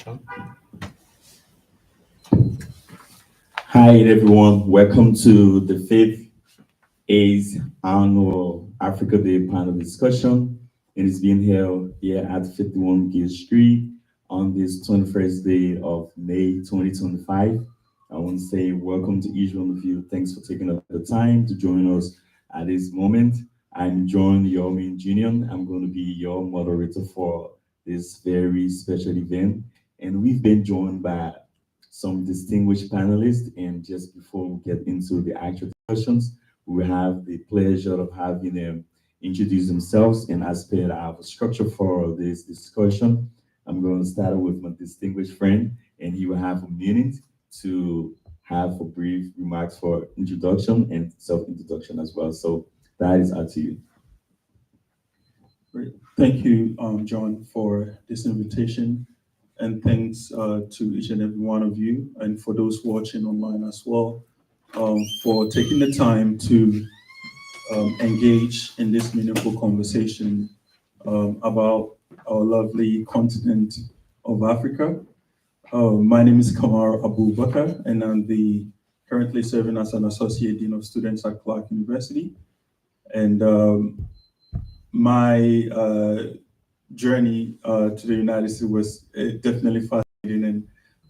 Hi everyone, welcome to the fifth ACE annual Africa Day panel discussion. It is being held here at 51 Gate Street on this 21st day of May 2025. I want to say welcome to each one of you. Thanks for taking up the time to join us at this moment. I'm John Yomin Jr. I'm going to be your moderator for this very special event. And we've been joined by some distinguished panelists. And just before we get into the actual discussions, we have the pleasure of having them introduce themselves. And as per our structure for this discussion, I'm going to start with my distinguished friend, and he will have a minute to have a brief remarks for introduction and self-introduction as well. So that is up to you. Great. Thank you, John, for this invitation. And thanks to each and every one of you, and for those watching online as well, for taking the time to engage in this meaningful conversation about our lovely continent of Africa. My name is Kamar Abu Bakr, and I'm currently serving as an Associate Dean of Students at Clark University. And my journey to the United States was definitely fascinating.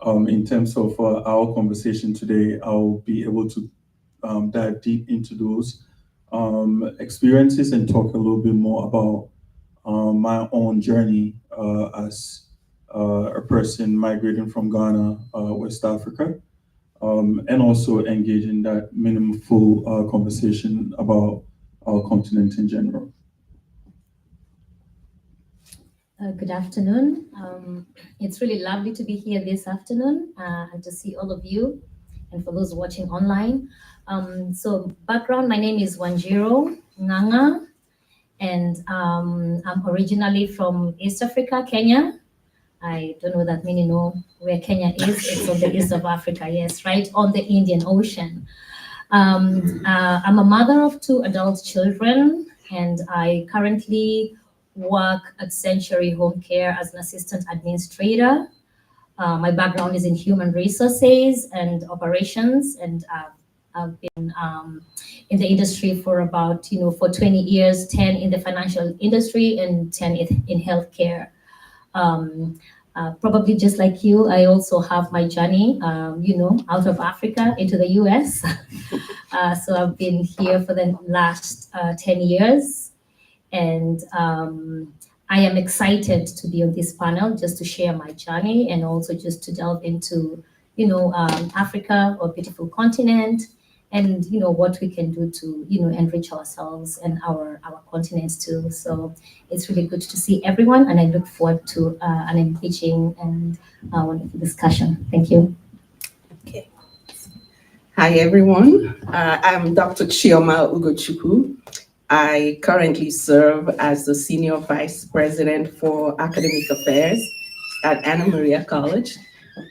And in terms of our conversation today, I'll be able to dive deep into those experiences and talk a little bit more about my own journey as a person migrating from Ghana, West Africa, and also engage in that meaningful conversation about our continent in general. Good afternoon. It's really lovely to be here this afternoon and to see all of you, and for those watching online. So background, my name is Wanjiro Nganga, and I'm originally from East Africa, Kenya. I don't know that many know where Kenya is. It's on the east of Africa, yes, right on the Indian Ocean. I'm a mother of 2 adult children, and I currently work at Century Home Care as an assistant administrator. My background is in human resources and operations, and I've been in the industry for about, for 20 years, 10 in the financial industry and 10 in healthcare. Probably just like you, I also have my journey, out of Africa into the US. So I've been here for the last 10 years. And I am excited to be on this panel just to share my journey and also just to delve into, Africa, our beautiful continent, and what we can do to enrich ourselves and our continents too. So it's really good to see everyone, and I look forward to an engaging and wonderful discussion. Thank you. Okay. Hi everyone. I'm Dr. Chioma Ugochukwu. I currently serve as the Senior Vice President for Academic Affairs at Anna Maria College.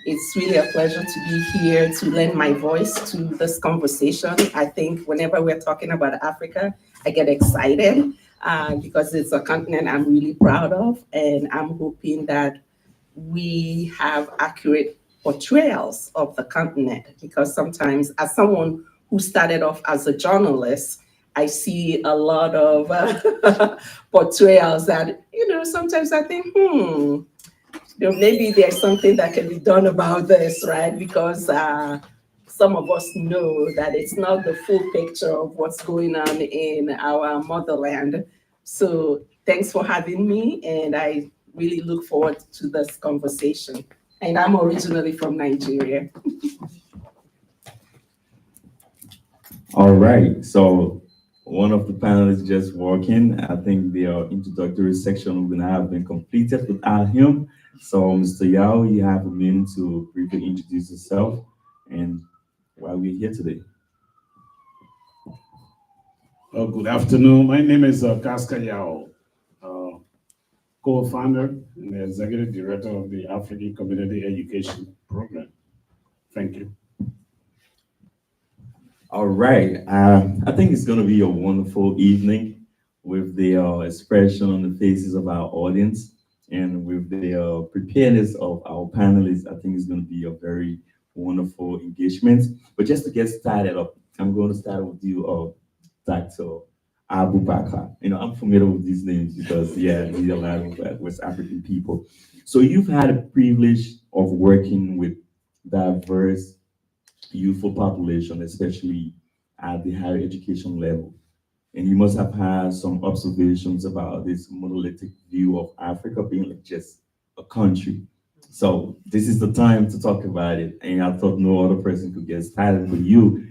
It's really a pleasure to be here to lend my voice to this conversation. I think whenever we're talking about Africa, I get excited because it's a continent I'm really proud of, and I'm hoping that we have accurate portrayals of the continent, because sometimes as someone who started off as a journalist, I see a lot of portrayals that, sometimes I think, maybe there's something that can be done about this, right? Because some of us know that it's not the full picture of what's going on in our motherland. So thanks for having me, and I really look forward to this conversation. And I'm originally from Nigeria. All right, so one of the panelists just walking. I think the introductory section will have been completed without him. So Mr. Yao, you have a minute to briefly introduce yourself and why we're here today. Good afternoon. My name is Kaska Yao, co-founder and the executive director of the African Community Education Program. Thank you. All right. I think it's going to be a wonderful evening with the expression on the faces of our audience. and with the preparedness of our panelists, I think it's going to be a very wonderful engagement. But just to get started up, I'm going to start with you, Dr. Abu Bakr. I'm familiar with these names because, yeah, we are a lot of West African people. So you've had a privilege of working with diverse youthful population, especially at the higher education level. And you must have had some observations about this monolithic view of Africa being like just a country. So this is the time to talk about it. And I thought no other person could get started but you.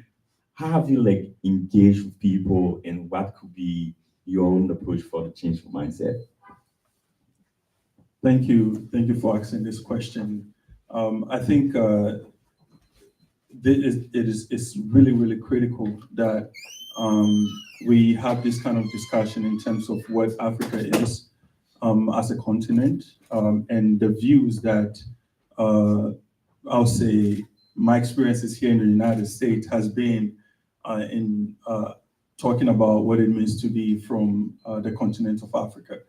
How have you like engaged with people and what could be your own approach for the change of mindset? Thank you. Thank you for asking this question. I think it's really, really critical that we have this kind of discussion in terms of what Africa is as a continent, and the views that I'll say my experiences here in the United States has been in talking about what it means to be from the continent of Africa.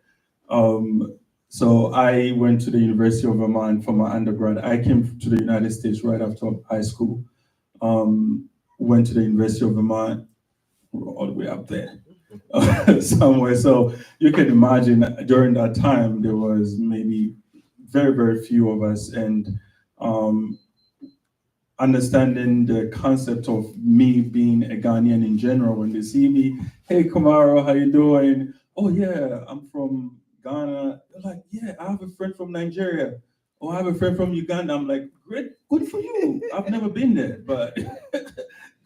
So I went to the University of Vermont for my undergrad. I came to the United States right after high school. Went to the University of Vermont, all the way up there somewhere. So you can imagine during that time, there was maybe very, very few of us. And understanding the concept of me being a Ghanaian in general, when they see me, hey, Kamaro, how you doing? Oh, yeah, I'm from Ghana. They're like, yeah, I have a friend from Nigeria. Oh, I have a friend from Uganda. I'm like, great, good for you. I've never been there, but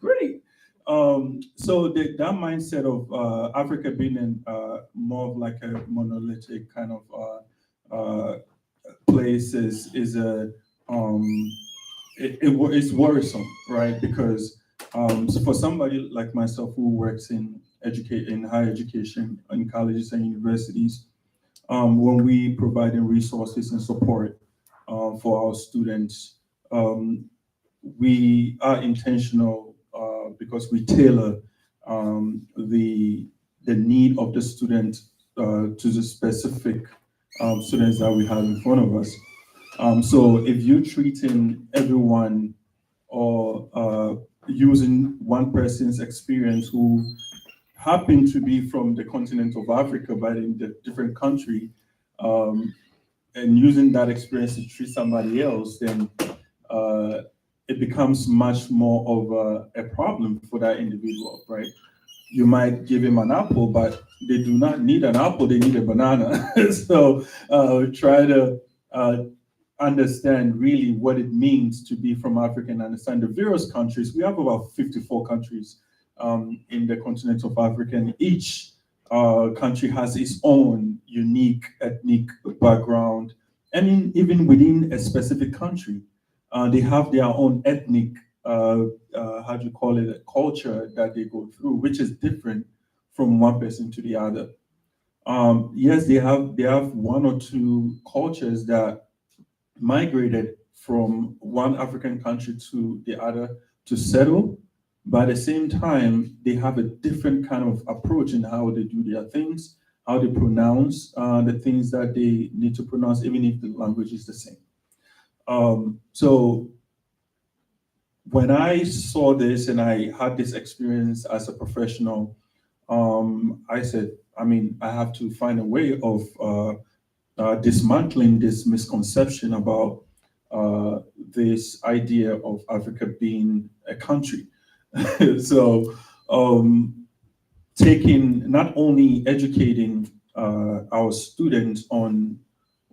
great. So that mindset of Africa being in more of like a monolithic kind of place is a it's worrisome, right? Because so for somebody like myself who works in higher education in colleges and universities, when we providing resources and support for our students, we are intentional because we tailor the need of the student to the specific students that we have in front of us. So if you're treating everyone or using one person's experience who happen to be from the continent of Africa, but in a different country, and using that experience to treat somebody else, then it becomes much more of a problem for that individual, right? You might give him an apple, but they do not need an apple, they need a banana. So try to understand really what it means to be from Africa and understand the various countries. We have about 54 countries in the continent of Africa, and each country has its own unique ethnic background. And even within a specific country, they have their own ethnic, how do you call it, a culture that they go through, which is different from one person to the other. Yes, they have one or two cultures that migrated from one African country to the other to settle, but at the same time, they have a different kind of approach in how they do their things, how they pronounce the things that they need to pronounce, even if the language is the same. So when I saw this and I had this experience as a professional, I said, I have to find a way of dismantling this misconception about this idea of Africa being a country. So not only educating our students on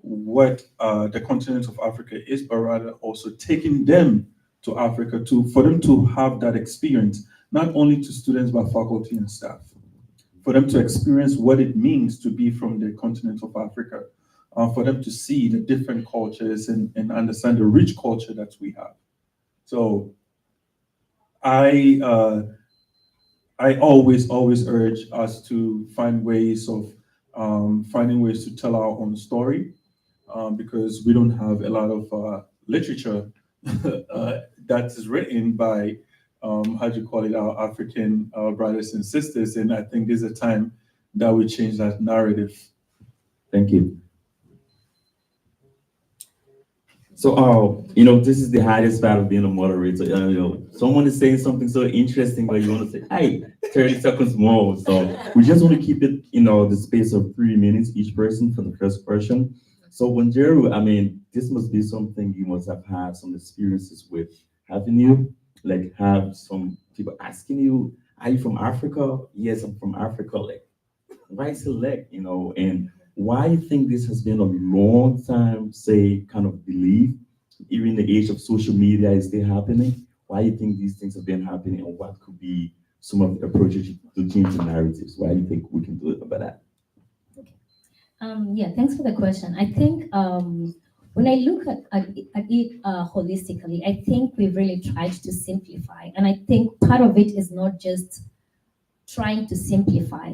what the continent of Africa is, but rather also taking them to Africa for them to have that experience, not only to students, but faculty and staff, for them to experience what it means to be from the continent of Africa, for them to see the different cultures and understand the rich culture that we have. So I always urge us to find ways of to tell our own story, because we don't have a lot of literature that is written by our African brothers and sisters, and I think there's a time that we change that narrative. Thank you. So, this is the hardest part of being a moderator. Someone is saying something so interesting, but you want to say, hey, 30 seconds more. So we just want to keep it, the space of 3 minutes each person for the first question. So, Wanjiru, this must be something you must have had some experiences with, haven't you? Like, have some people asking you, are you from Africa? Yes, I'm from Africa. Like, why select, and why you think this has been a long time, say, kind of belief, even in the age of social media is still happening? Why you think these things have been happening, and what could be some of the approaches to change the narratives? Why do you think we can do it about that? Yeah, thanks for the question. I think when I look at it holistically, I think we've really tried to simplify. And I think part of it is not just trying to simplify.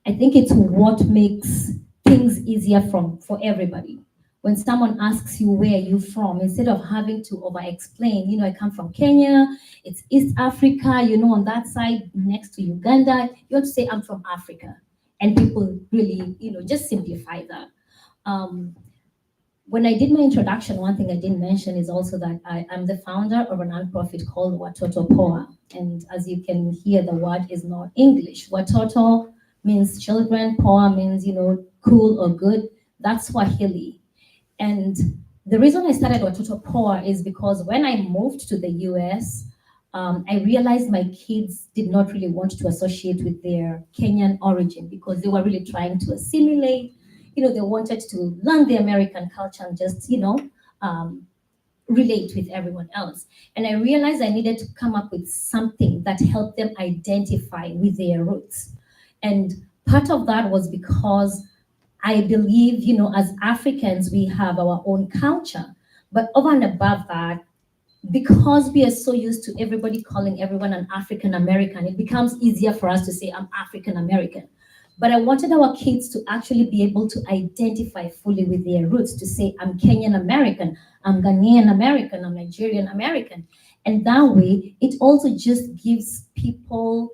I think it's what makes things easier for everybody. When someone asks you where are you from, instead of having to over explain, I come from Kenya, it's East Africa, on that side next to Uganda, you have to say I'm from Africa. And people really, just simplify that. When I did my introduction, one thing I didn't mention is also that I'm the founder of a nonprofit called Watoto Poa. And as you can hear, the word is not English. Watoto means children, Poa means, cool or good. That's Swahili. And the reason I started Watoto Poa is because when I moved to the US, I realized my kids did not really want to associate with their Kenyan origin because they were really trying to assimilate. They wanted to learn the American culture and just, relate with everyone else. And I realized I needed to come up with something that helped them identify with their roots. And part of that was because I believe, as Africans, we have our own culture. But over and above that, because we are so used to everybody calling everyone an African American, it becomes easier for us to say, I'm African American. But I wanted our kids to actually be able to identify fully with their roots, to say, I'm Kenyan American, I'm Ghanaian American, I'm Nigerian American. And that way, it also just gives people,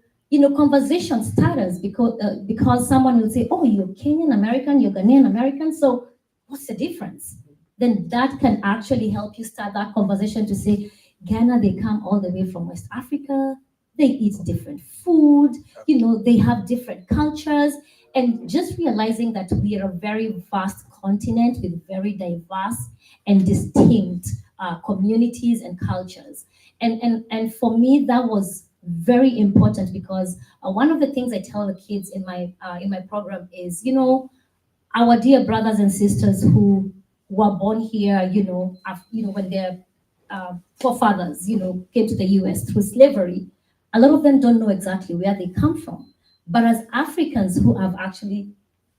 conversation starters because someone will say, oh, you're Kenyan American, you're Ghanaian American, so what's the difference? Then that can actually help you start that conversation to say, Ghana, they come all the way from West Africa, they eat different food, they have different cultures, and just realizing that we are a very vast continent with very diverse and distinct communities and cultures. And for me, that was very important because one of the things I tell the kids in my program is, our dear brothers and sisters who were born here, when their forefathers, came to the US through slavery, a lot of them don't know exactly where they come from. But as Africans who have actually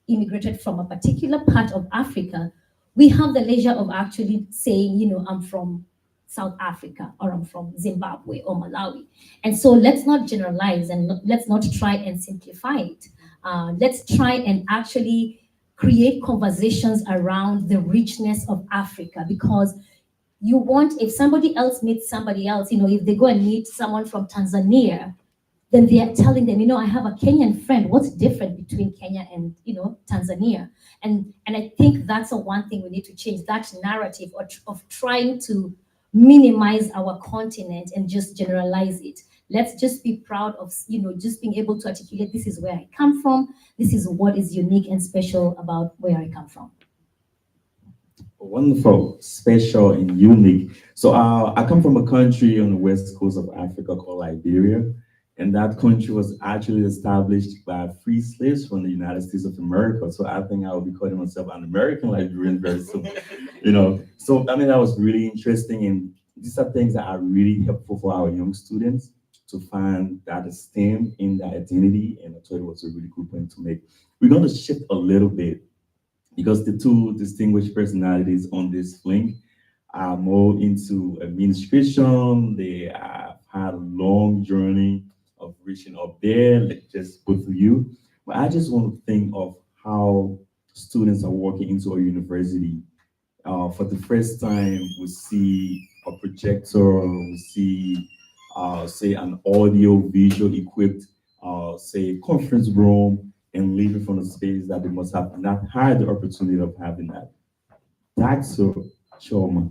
immigrated from a particular part of Africa, we have the leisure of actually saying, I'm from South Africa, or I'm from Zimbabwe or Malawi. And so let's not generalize and let's not try and simplify it. Let's try and actually create conversations around the richness of Africa, because you want, if somebody else meets somebody else, if they go and meet someone from Tanzania, then they are telling them, I have a Kenyan friend. What's different between Kenya and, Tanzania? And I think that's the one thing we need to change, that narrative of trying to minimize our continent and just generalize it. Let's just be proud of, just being able to articulate, this is where I come from. This is what is unique and special about where I come from. Wonderful, special, and unique. So I come from a country on the west coast of Africa called Liberia, and that country was actually established by free slaves from the United States of America. So I think I will be calling myself an American Liberian very soon. So that was really interesting, and these are things that are really helpful for our young students to find that esteem in their identity, and I thought it was a really good point to make. We're going to shift a little bit, because the two distinguished personalities on this link are more into administration. They have had a long journey of reaching up there, like just both of you. But I just want to think of how students are walking into a university. For the first time, we see a projector, we see, say, an audio visual equipped, say, conference room, and leaving from a space that they must have not had the opportunity of having that. Dr. Chioma,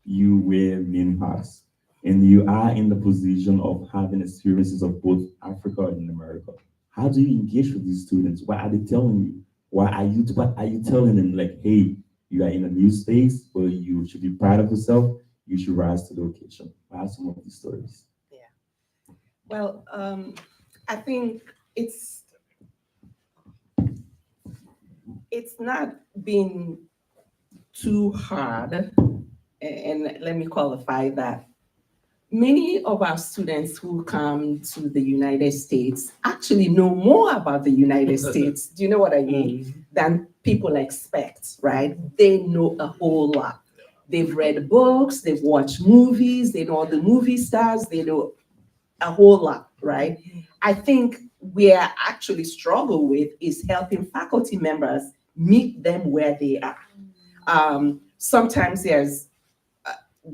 you wear many hats, and you are in the position of having experiences of both Africa and America. How do you engage with these students? What are they telling you? What are you telling them? Like, hey, you are in a new space where you should be proud of yourself. You should rise to the occasion. What are some of these stories? Well, I think it's not been too hard, and let me qualify that. Many of our students who come to the United States actually know more about the United States, do you know what I mean, than people expect, right? They know a whole lot. They've read books, they've watched movies, they know all the movie stars, they know a whole lot, right? I think where I actually struggle with is helping faculty members meet them where they are. Sometimes there's,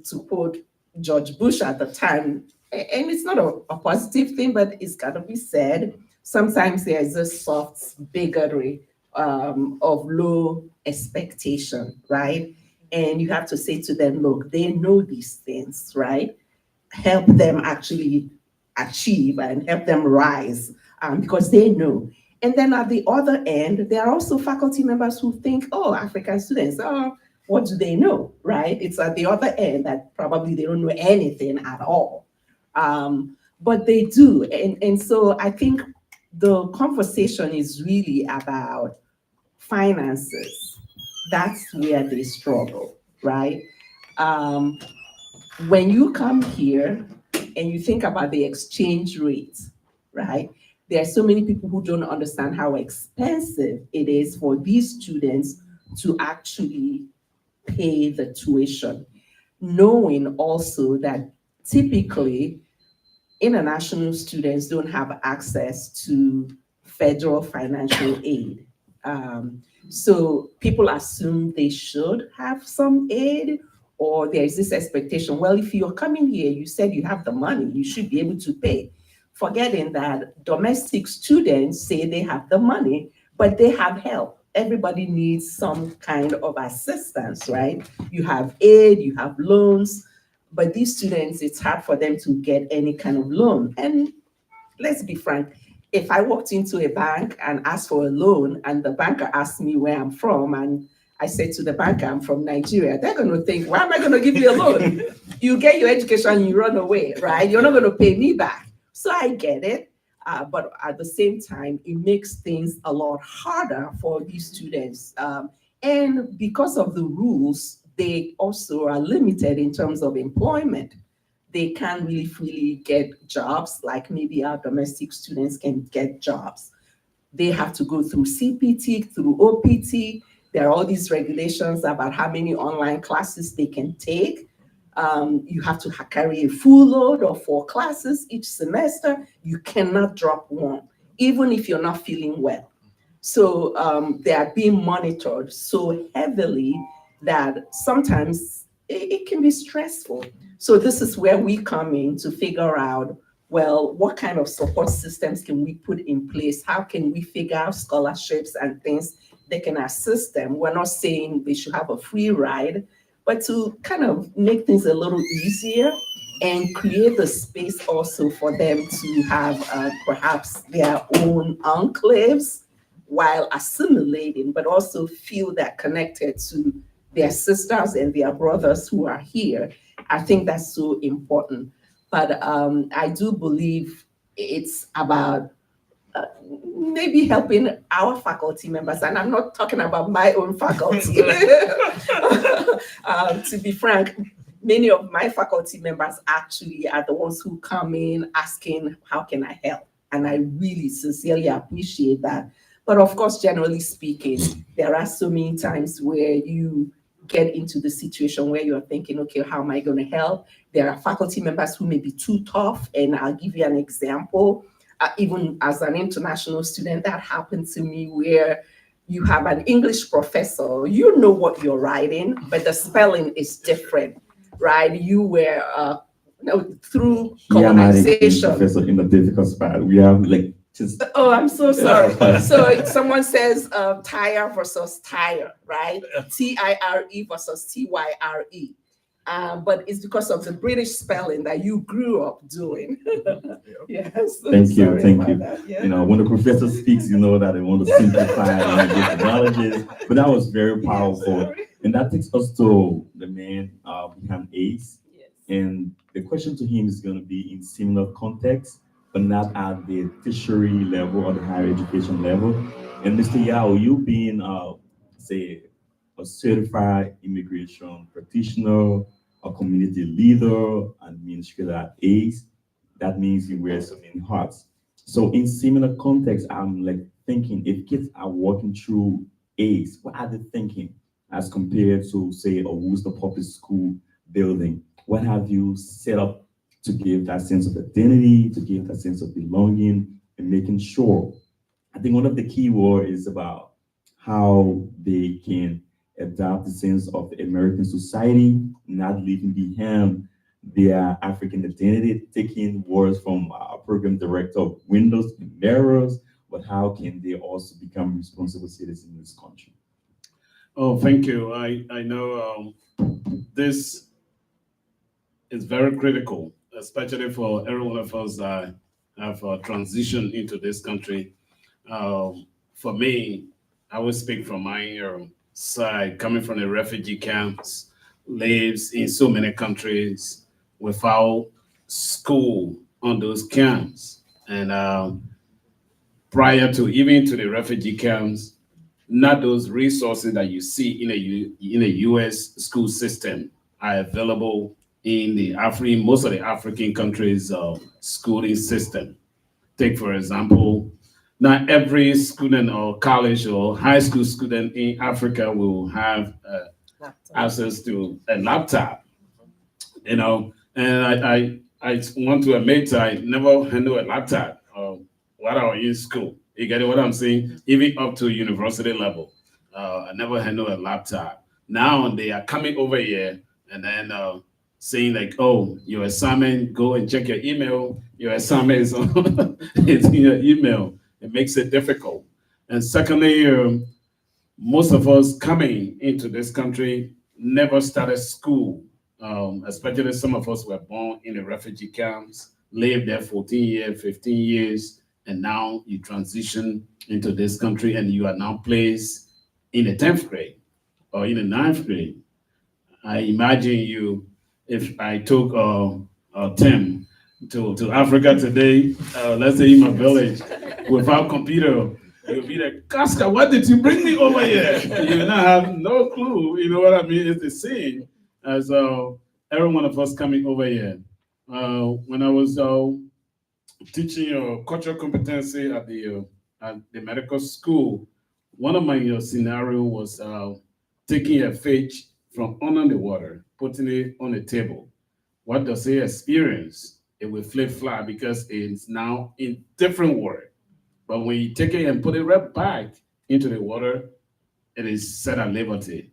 to quote George Bush at the time, and it's not a positive thing, but it's got to be said. Sometimes there's a soft bigotry of low expectation, right? And you have to say to them, look, they know these things, right? Help them actually achieve and help them rise because they know. And then at the other end, there are also faculty members who think, oh, African students, oh, what do they know, right? It's at the other end that probably they don't know anything at all. But they do. And so I think the conversation is really about finances. That's where they struggle, right? When you come here and you think about the exchange rate, right? There are so many people who don't understand how expensive it is for these students to actually pay the tuition, knowing also that typically international students don't have access to federal financial aid. So people assume they should have some aid, or there's this expectation, well, if you're coming here, you said you have the money, you should be able to pay. Forgetting that domestic students say they have the money, but they have help. Everybody needs some kind of assistance, right? You have aid, you have loans, but these students, it's hard for them to get any kind of loan. And let's be frank, if I walked into a bank and asked for a loan and the banker asked me where I'm from and I said to the banker, I'm from Nigeria, they're going to think, why am I going to give you a loan? You get your education, you run away, right? You're not going to pay me back. So I get it. But at the same time, it makes things a lot harder for these students. And because of the rules, they also are limited in terms of employment. They can't really freely get jobs like maybe our domestic students can get jobs. They have to go through CPT, through OPT. There are all these regulations about how many online classes they can take. You have to carry a full load of 4 classes each semester. You cannot drop one, even if you're not feeling well. So they are being monitored so heavily that sometimes it can be stressful. So this is where we come in to figure out, well, what kind of support systems can we put in place? How can we figure out scholarships and things that can assist them? We're not saying they should have a free ride, but to kind of make things a little easier and create the space also for them to have perhaps their own enclaves while assimilating, but also feel that connected to their sisters and their brothers who are here. I think that's so important. But I do believe it's about maybe helping our faculty members, and I'm not talking about my own faculty. To be frank, many of my faculty members actually are the ones who come in asking, how can I help? And I really sincerely appreciate that. But of course, generally speaking, there are so many times where you get into the situation where you're thinking, okay, how am I going to help? There are faculty members who may be too tough, and I'll give you an example. Even as an international student, that happened to me where you have an English professor, you know what you're writing, but the spelling is different, right? You were through colonization. Professor in a difficult spot. We have like just. Oh, I'm so sorry. So someone says tire versus tire, right? TIRE versus TYRE. but it's because of the British spelling that you grew up doing. Yes. Thank you, Sorry thank about you. that, yeah. You know, when the professor speaks, you know that they want to simplify and get the knowledges, but that was very powerful. Sorry. And that takes us to the man behind ACE. Yes. And the question to him is going to be in similar context, but not at the tertiary level or the higher education level. And Mr. Yao, you being, say, a certified immigration practitioner, a community leader, administrator at ACE, that means you wear so many hats. So in similar context, I'm like thinking if kids are walking through ACE, what are they thinking as compared to, say, a Worcester Public School building? What have you set up to give that sense of identity, to give that sense of belonging, and making sure? I think one of the key words is about how they can adopt the sense of the American society, not leaving behind their African identity, taking words from our program director of Windows and Mirrors, but how can they also become responsible citizens in this country? Oh, thank you. I know this is very critical, especially for every one of us that have transitioned into this country. For me, I will speak from my side, coming from the refugee camps, lives in so many countries without school on those camps. And prior to even to the refugee camps, not those resources that you see in a U.S. school system are available in the most of the African countries' schooling system. Take for example, not every student or college or high school student in Africa will have access to a laptop. You know, and I want to admit I never handled a laptop while I was in school. You get what I'm saying? Even up to university level, I never handled a laptop. Now they are coming over here and then saying like, "Oh, your assignment, go and check your email. Your assignment is on it's in your email." It makes it difficult. And secondly, most of us coming into this country never started school. Especially some of us were born in the refugee camps, lived there 14 years, 15 years, and now you transition into this country and you are now placed in the 10th grade or in the 9th grade. I imagine you, if I took Tim to Africa today, let's say in my village, without computer, you'll be like, Casca, what did you bring me over here? You will not have no clue, you know what I mean? It's the same as every one of us coming over here. When I was teaching cultural competency at the medical school, one of my scenario was taking a fish from under the water, putting it on the table. What does he experience? It will flip flat because it's now in different water. But when you take it and put it right back into the water, it is set at liberty.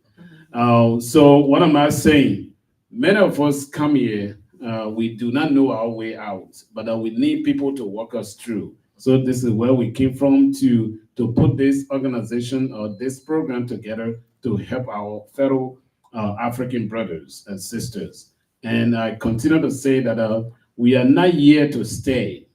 So what am I saying? Many of us come here, we do not know our way out, but we need people to walk us through. So this is where we came from to put this organization or this program together to help our fellow African brothers and sisters. And I continue to say that we are not here to stay.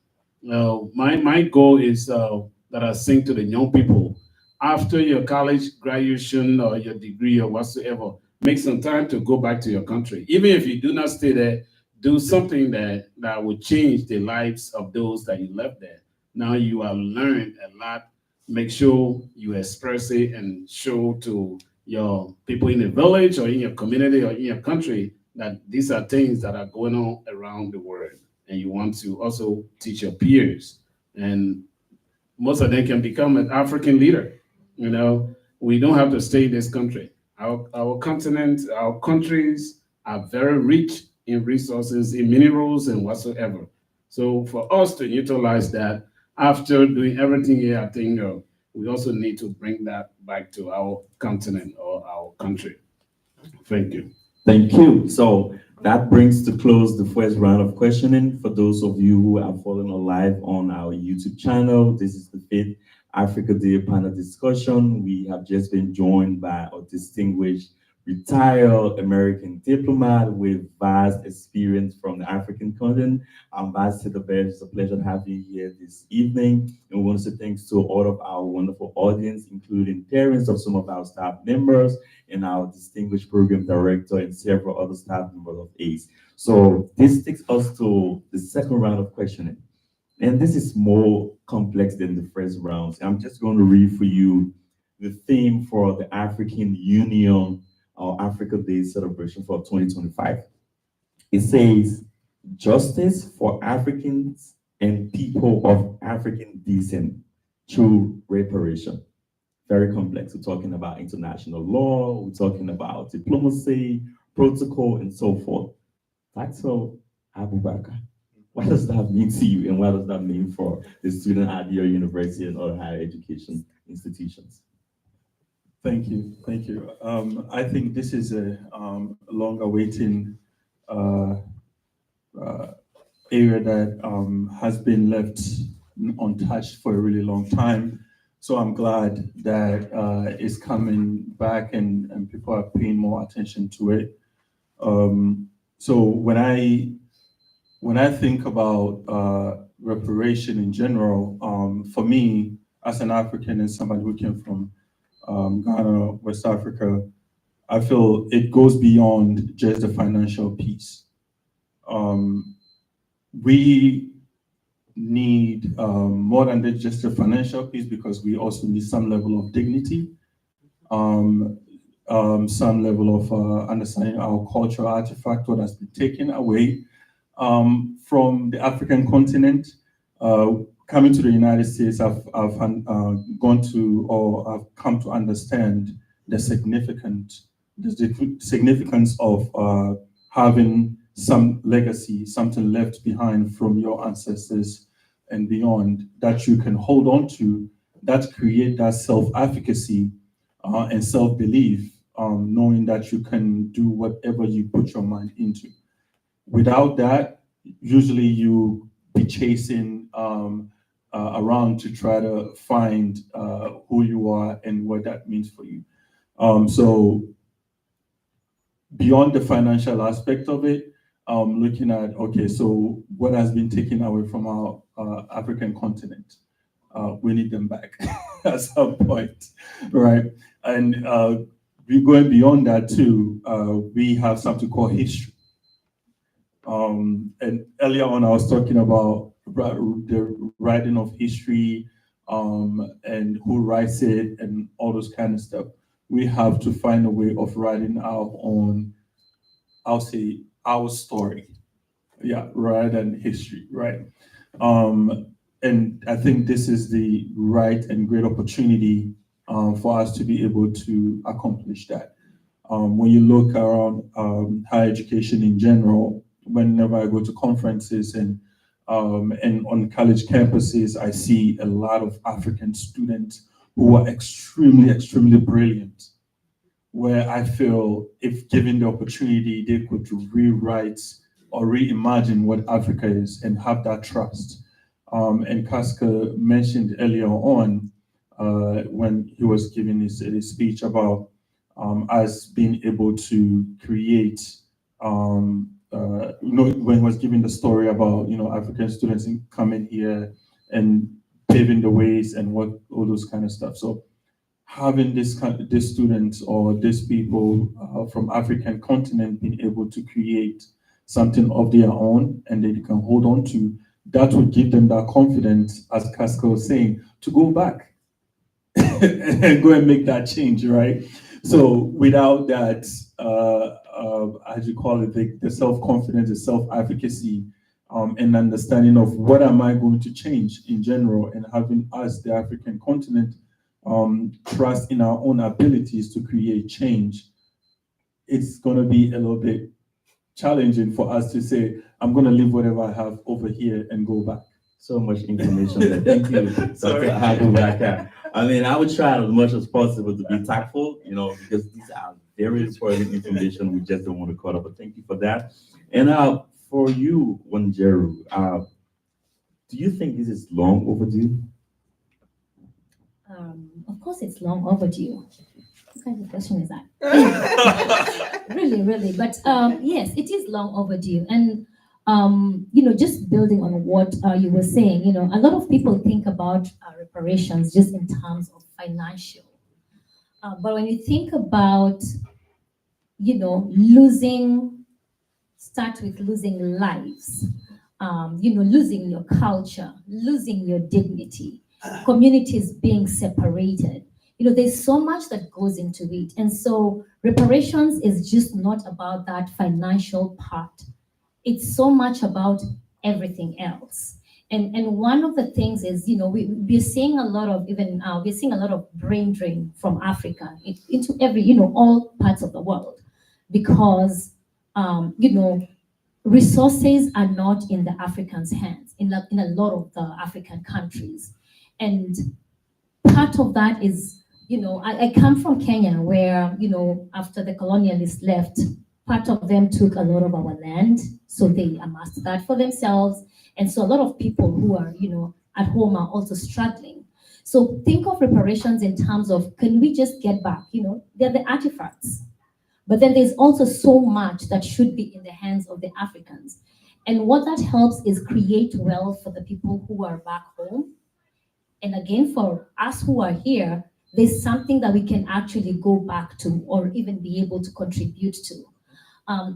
My goal is that I sing to the young people after your college graduation or your degree or whatsoever, make some time to go back to your country. Even if you do not stay there, do something that will change the lives of those that you left there. Now you have learned a lot. Make sure you express it and show to your people in the village or in your community or in your country that these are things that are going on around the world. And you want to also teach your peers. And most of them can become an African leader. You know, we don't have to stay in this country. Our continent, our countries are very rich in resources, in minerals and whatsoever. So for us to utilize that, after doing everything here, I think we also need to bring that back to our continent or our country. Thank you. Thank you. So that brings to close the first round of questioning. For those of you who are following live on our YouTube channel, this is the 5th Africa Day panel discussion. We have just been joined by a distinguished retired American diplomat with vast experience from the African continent. Ambassador Bear, it's a pleasure to have you here this evening. And we want to say thanks to all of our wonderful audience, including parents of some of our staff members and our distinguished program director and several other staff members of ACE. So this takes us to the second round of questioning. And this is more complex than the first round. I'm just going to read for you the theme for the African Union or Africa Day celebration for 2025. It says, justice for Africans and people of African descent through reparation. Very complex. We're talking about international law, we're talking about diplomacy, protocol, and so forth. Taxo Abubakar, what does that mean to you, and what does that mean for the student at your university and other higher education institutions? Thank you, thank you. I think this is a long-awaiting area that has been left untouched for a really long time. So I'm glad that it's coming back and people are paying more attention to it. So when I think about reparation in general, for me, as an African and somebody who came from Ghana, West Africa, I feel it goes beyond just the financial piece. We need more than just the financial piece, because we also need some level of dignity, some level of understanding our cultural artifact that has been taken away from the African continent. Coming to the United States, I've gone to, or I've come to understand the significance of having some legacy, something left behind from your ancestors and beyond, that you can hold on to, that create that self-efficacy and self-belief, knowing that you can do whatever you put your mind into. Without that, usually you be chasing around to try to find who you are and what that means for you. So beyond the financial aspect of it, looking at, okay, so what has been taken away from our African continent? We need them back at some point, right? And we're going beyond that too. We have something called history. And earlier on, I was talking about the writing of history and who writes it and all those kind of stuff. We have to find a way of writing our own, I'll say, our story, yeah, rather than history, right? And I think this is the right and great opportunity for us to be able to accomplish that. When you look around higher education in general, whenever I go to conferences and on college campuses, I see a lot of African students who are extremely, extremely brilliant, where I feel if given the opportunity, they could rewrite or reimagine what Africa is and have that trust. And Casca mentioned earlier on when he was giving his speech about us being able to create, when he was giving the story about, African students coming here and paving the ways and what all those kind of stuff. So having these students or these people from African continent being able to create something of their own and they can hold on to, that would give them that confidence, as Casca was saying, to go back and go and make that change, right? So without that, as you call it, the self-confidence, the self-efficacy, and understanding of what am I going to change in general, and having us, the African continent, trust in our own abilities to create change, it's going to be a little bit challenging for us to say, I'm going to leave whatever I have over here and go back. So much information there. Thank you, Dr. Abubakar. I mean, I would try as much as possible to be tactful, because these are very important information. We just don't want to cut off, but thank you for that. And for you, Wanjiru, do you think this is long overdue? Of course, it's long overdue. Okay. question is that? Really. But yes, it is long overdue. And just building on what you were saying, a lot of people think about reparations just in terms of financial. But when you think about, start with losing lives, losing your culture, losing your dignity, communities being separated. There's so much that goes into it. And so reparations is just not about that financial part. It's so much about everything else. And one of the things is, we're seeing a lot of we're seeing a lot of brain drain from Africa into every, all parts of the world, because, resources are not in the Africans' hands in a lot of the African countries. And part of that is, I come from Kenya where, after the colonialists left, part of them took a lot of our land. So they amassed that for themselves. And so a lot of people who are, at home are also struggling. So think of reparations in terms of, can we just get back? They're the artifacts. But then there's also so much that should be in the hands of the Africans. And what that helps is create wealth for the people who are back home. And again, for us who are here, there's something that we can actually go back to or even be able to contribute to.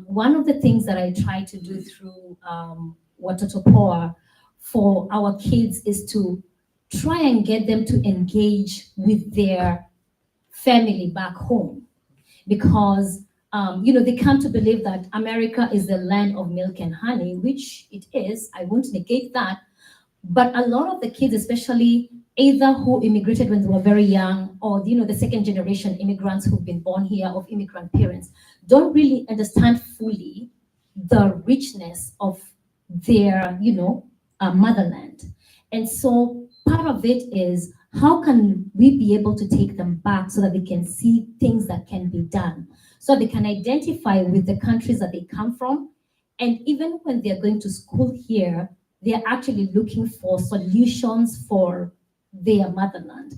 One of the things that I try to do through Watoto Poa for our kids is to try and get them to engage with their family back home. Because they come to believe that America is the land of milk and honey, which it is. I won't negate that. But a lot of the kids, especially either who immigrated when they were very young, or the second generation immigrants who've been born here of immigrant parents, don't really understand fully the richness of their motherland. And so part of it is, how can we be able to take them back so that they can see things that can be done, so they can identify with the countries that they come from. And even when they're going to school here, they're actually looking for solutions for their motherland.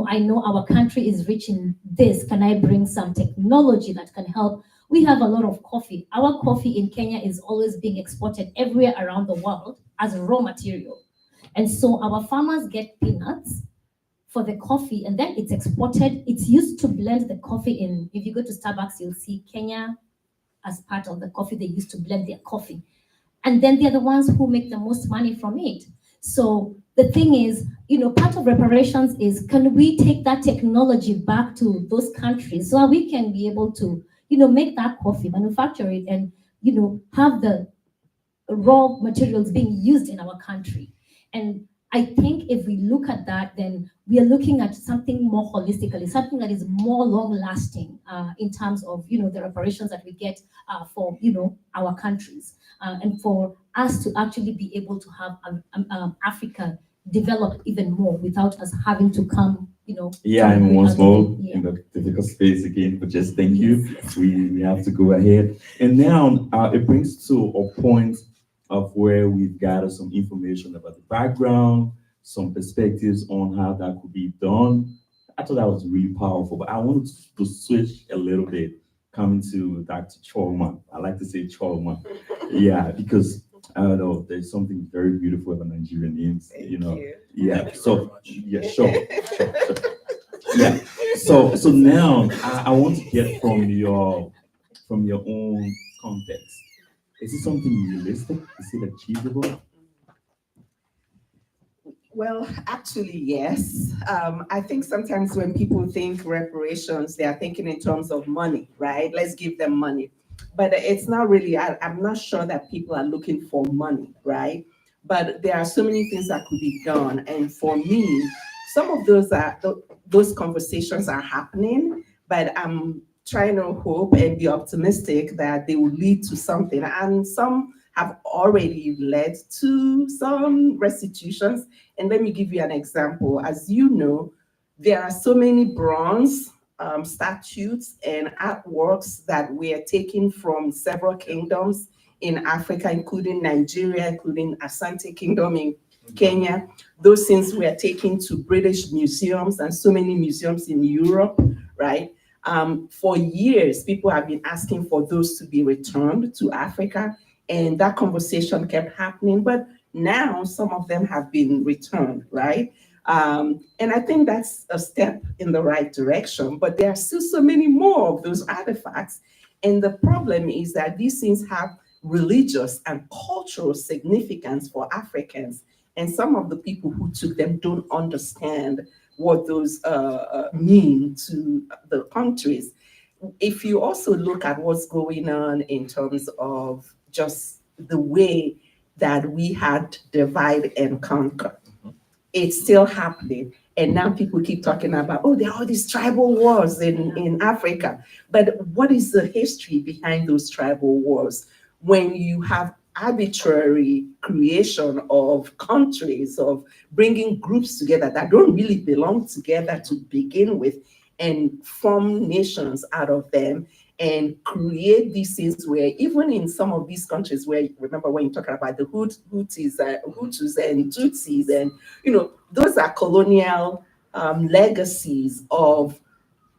I know our country is rich in this. Can I bring some technology that can help? We have a lot of coffee. Our coffee in Kenya is always being exported everywhere around the world as raw material. And so our farmers get peanuts for the coffee, and then it's exported. It's used to blend the coffee in. If you go to Starbucks, you'll see Kenya as part of the coffee. They used to blend their coffee. And then they're the ones who make the most money from it. So the thing is, part of reparations is, can we take that technology back to those countries so that we can be able to, make that coffee, manufacture it, and, have the raw materials being used in our country. And I think if we look at that, then we are looking at something more holistically, something that is more long-lasting in terms of, the reparations that we get for, our countries, and for us to actually be able to have Africa develop even more without us having to come, Yeah, I'm once more Yeah. in the difficult space again, but just thank you. Yes. We have to go ahead. And now it brings to a point of where we've gathered some information about the background, some perspectives on how that could be done. I thought that was really powerful, but I wanted to switch a little bit, coming to Dr. Choma. I like to say Choma. Yeah, because I don't know, there's something very beautiful about Nigerian names, Thank you know. you. Yeah, so yeah, sure. Yeah. So now I want to get from your own context. Is it something realistic? Is it achievable? Well, actually, yes. I think sometimes when people think reparations, they are thinking in terms of money, right? Let's give them money. But it's not really, I'm not sure that people are looking for money, right? But there are so many things that could be done. And for me, some of those conversations are happening, but I'm trying to hope and be optimistic that they will lead to something. And some have already led to some restitutions. And let me give you an example. As you know, there are so many bronze statues and artworks that were taken from several kingdoms in Africa, including Nigeria, including Asante Kingdom in Kenya. Those things were taken to British museums and so many museums in Europe, right? For years, people have been asking for those to be returned to Africa, and that conversation kept happening. But now some of them have been returned, right? And I think that's a step in the right direction, but there are still so many more of those artifacts. And the problem is that these things have religious and cultural significance for Africans. And some of the people who took them don't understand what those mean to the countries. If you also look at what's going on in terms of just the way that we had divide and conquer, it's still happening. And now people keep talking about, oh, there are all these tribal wars in Africa. But what is the history behind those tribal wars? When you have arbitrary creation of countries, of bringing groups together that don't really belong together to begin with, and form nations out of them, and create these things where even in some of these countries where, remember when you're talking about the Hutus and Tutsis, and those are colonial legacies of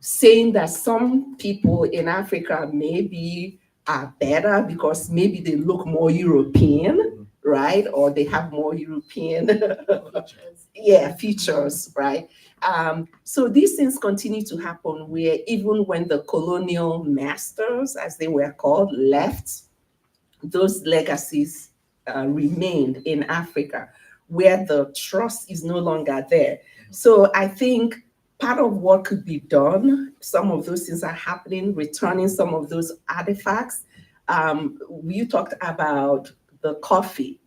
saying that some people in Africa maybe are better because maybe they look more European, right? Or they have more European features, right? So these things continue to happen where even when the colonial masters, as they were called, left, those legacies remained in Africa, where the trust is no longer there. So I think part of what could be done, some of those things are happening, returning some of those artifacts. You talked about the coffee.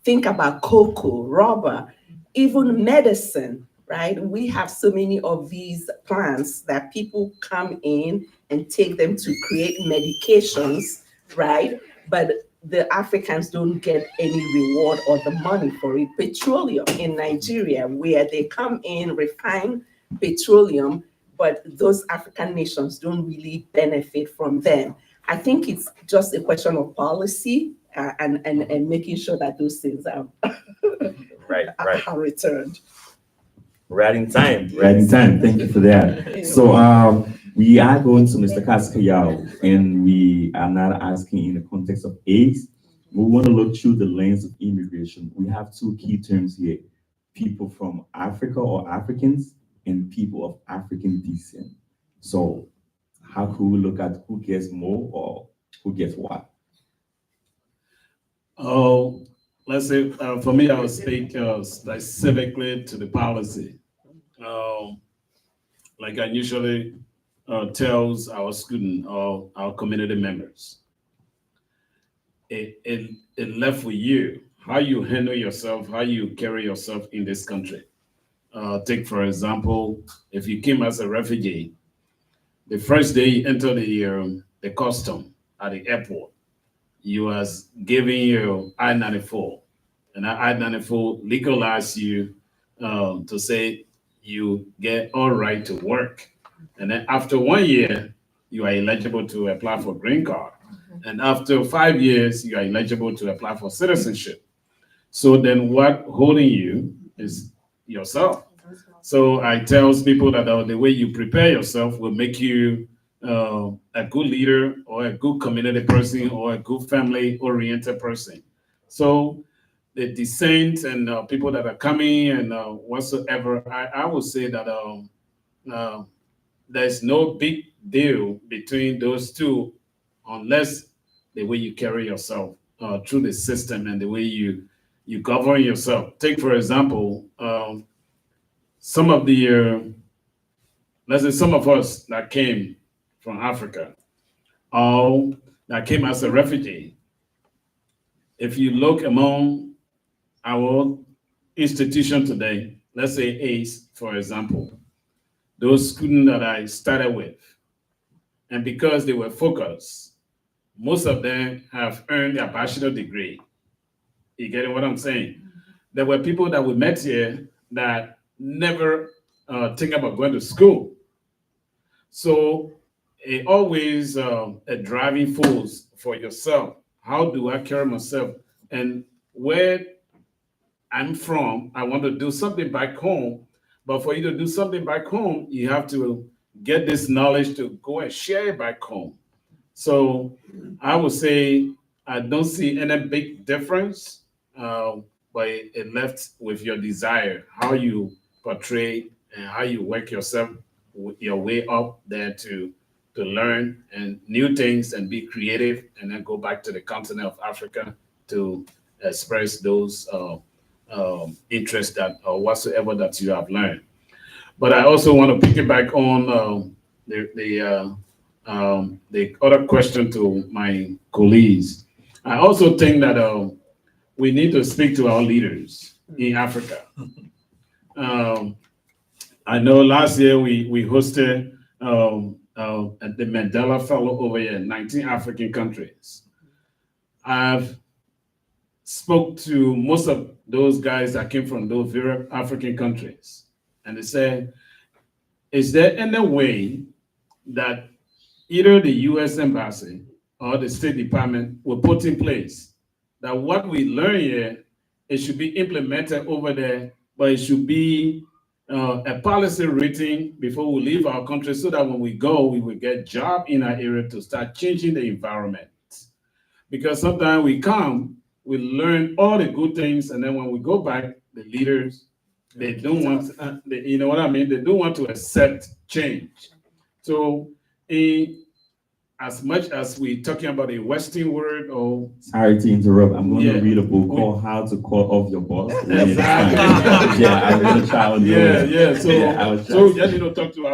Think about cocoa, rubber, even medicine, right? We have so many of these plants that people come in and take them to create medications, right? But the Africans don't get any reward or the money for it. Petroleum in Nigeria, where they come in, refine petroleum, but those African nations don't really benefit from them. I think it's just a question of policy and making sure that those things are, Right. are returned. Right in time. Thank you for that. So we are going to Mr. Kaskayao, and we are not asking in the context of AIDS. We want to look through the lens of immigration. We have two key terms here: people from Africa or Africans, and people of African descent. So how could we look at who gets more or who gets what? Oh, let's say for me, I will speak specifically to the policy. Like I usually tells our student or our community members, it left with you how you handle yourself, how you carry yourself in this country. Take for example, if you came as a refugee, the first day you enter the custom at the airport, you was giving you I-94, and that I-94 legalized you to say you get all right to work. And then after 1 year, you are eligible to apply for green card. And after 5 years, you are eligible to apply for citizenship. So then what holding you is yourself. So I tell people that the way you prepare yourself will make you a good leader or a good community person or a good family-oriented person. So the descent and people that are coming and whatsoever, I would say that there's no big deal between those two unless the way you carry yourself through the system and the way you govern yourself. Take, for example, some of the, let's say some of us that came from Africa, or that came as a refugee, if you look among our institution today, let's say ACE, for example, those students that I started with, and because they were focused, most of them have earned their bachelor degree. You getting what I'm saying? There were people that we met here that never think about going to school. So it always a driving force for yourself. How do I carry myself? And where I'm from, I want to do something back home. But for you to do something back home, you have to get this knowledge to go and share it back home. So I would say I don't see any big difference, but it left with your desire, how you portray and how you work yourself your way up there to learn and new things and be creative, and then go back to the continent of Africa to express those interests that or whatsoever that you have learned. But I also want to piggyback on the other question to my colleagues. I also think that we need to speak to our leaders in Africa. I know last year we hosted the Mandela Fellow over here in 19 African countries. I've spoke to most of those guys that came from those very African countries, and they said, is there any way that either the U.S. Embassy or the State Department will put in place that what we learn here, it should be implemented over there, but it should be a policy written before we leave our country, so that when we go, we will get job in our area to start changing the environment. Because sometimes we come, we learn all the good things, and then when we go back, the leaders, they don't want, you know what I mean? They don't want to accept change. So, as much as we're talking about a Western world, or Sorry to interrupt. I'm going Yeah. to read a book called How to Call Off Your Boss. Exactly. Yeah, I'm going to try on yeah. So, Yeah, I was so trying. just talk to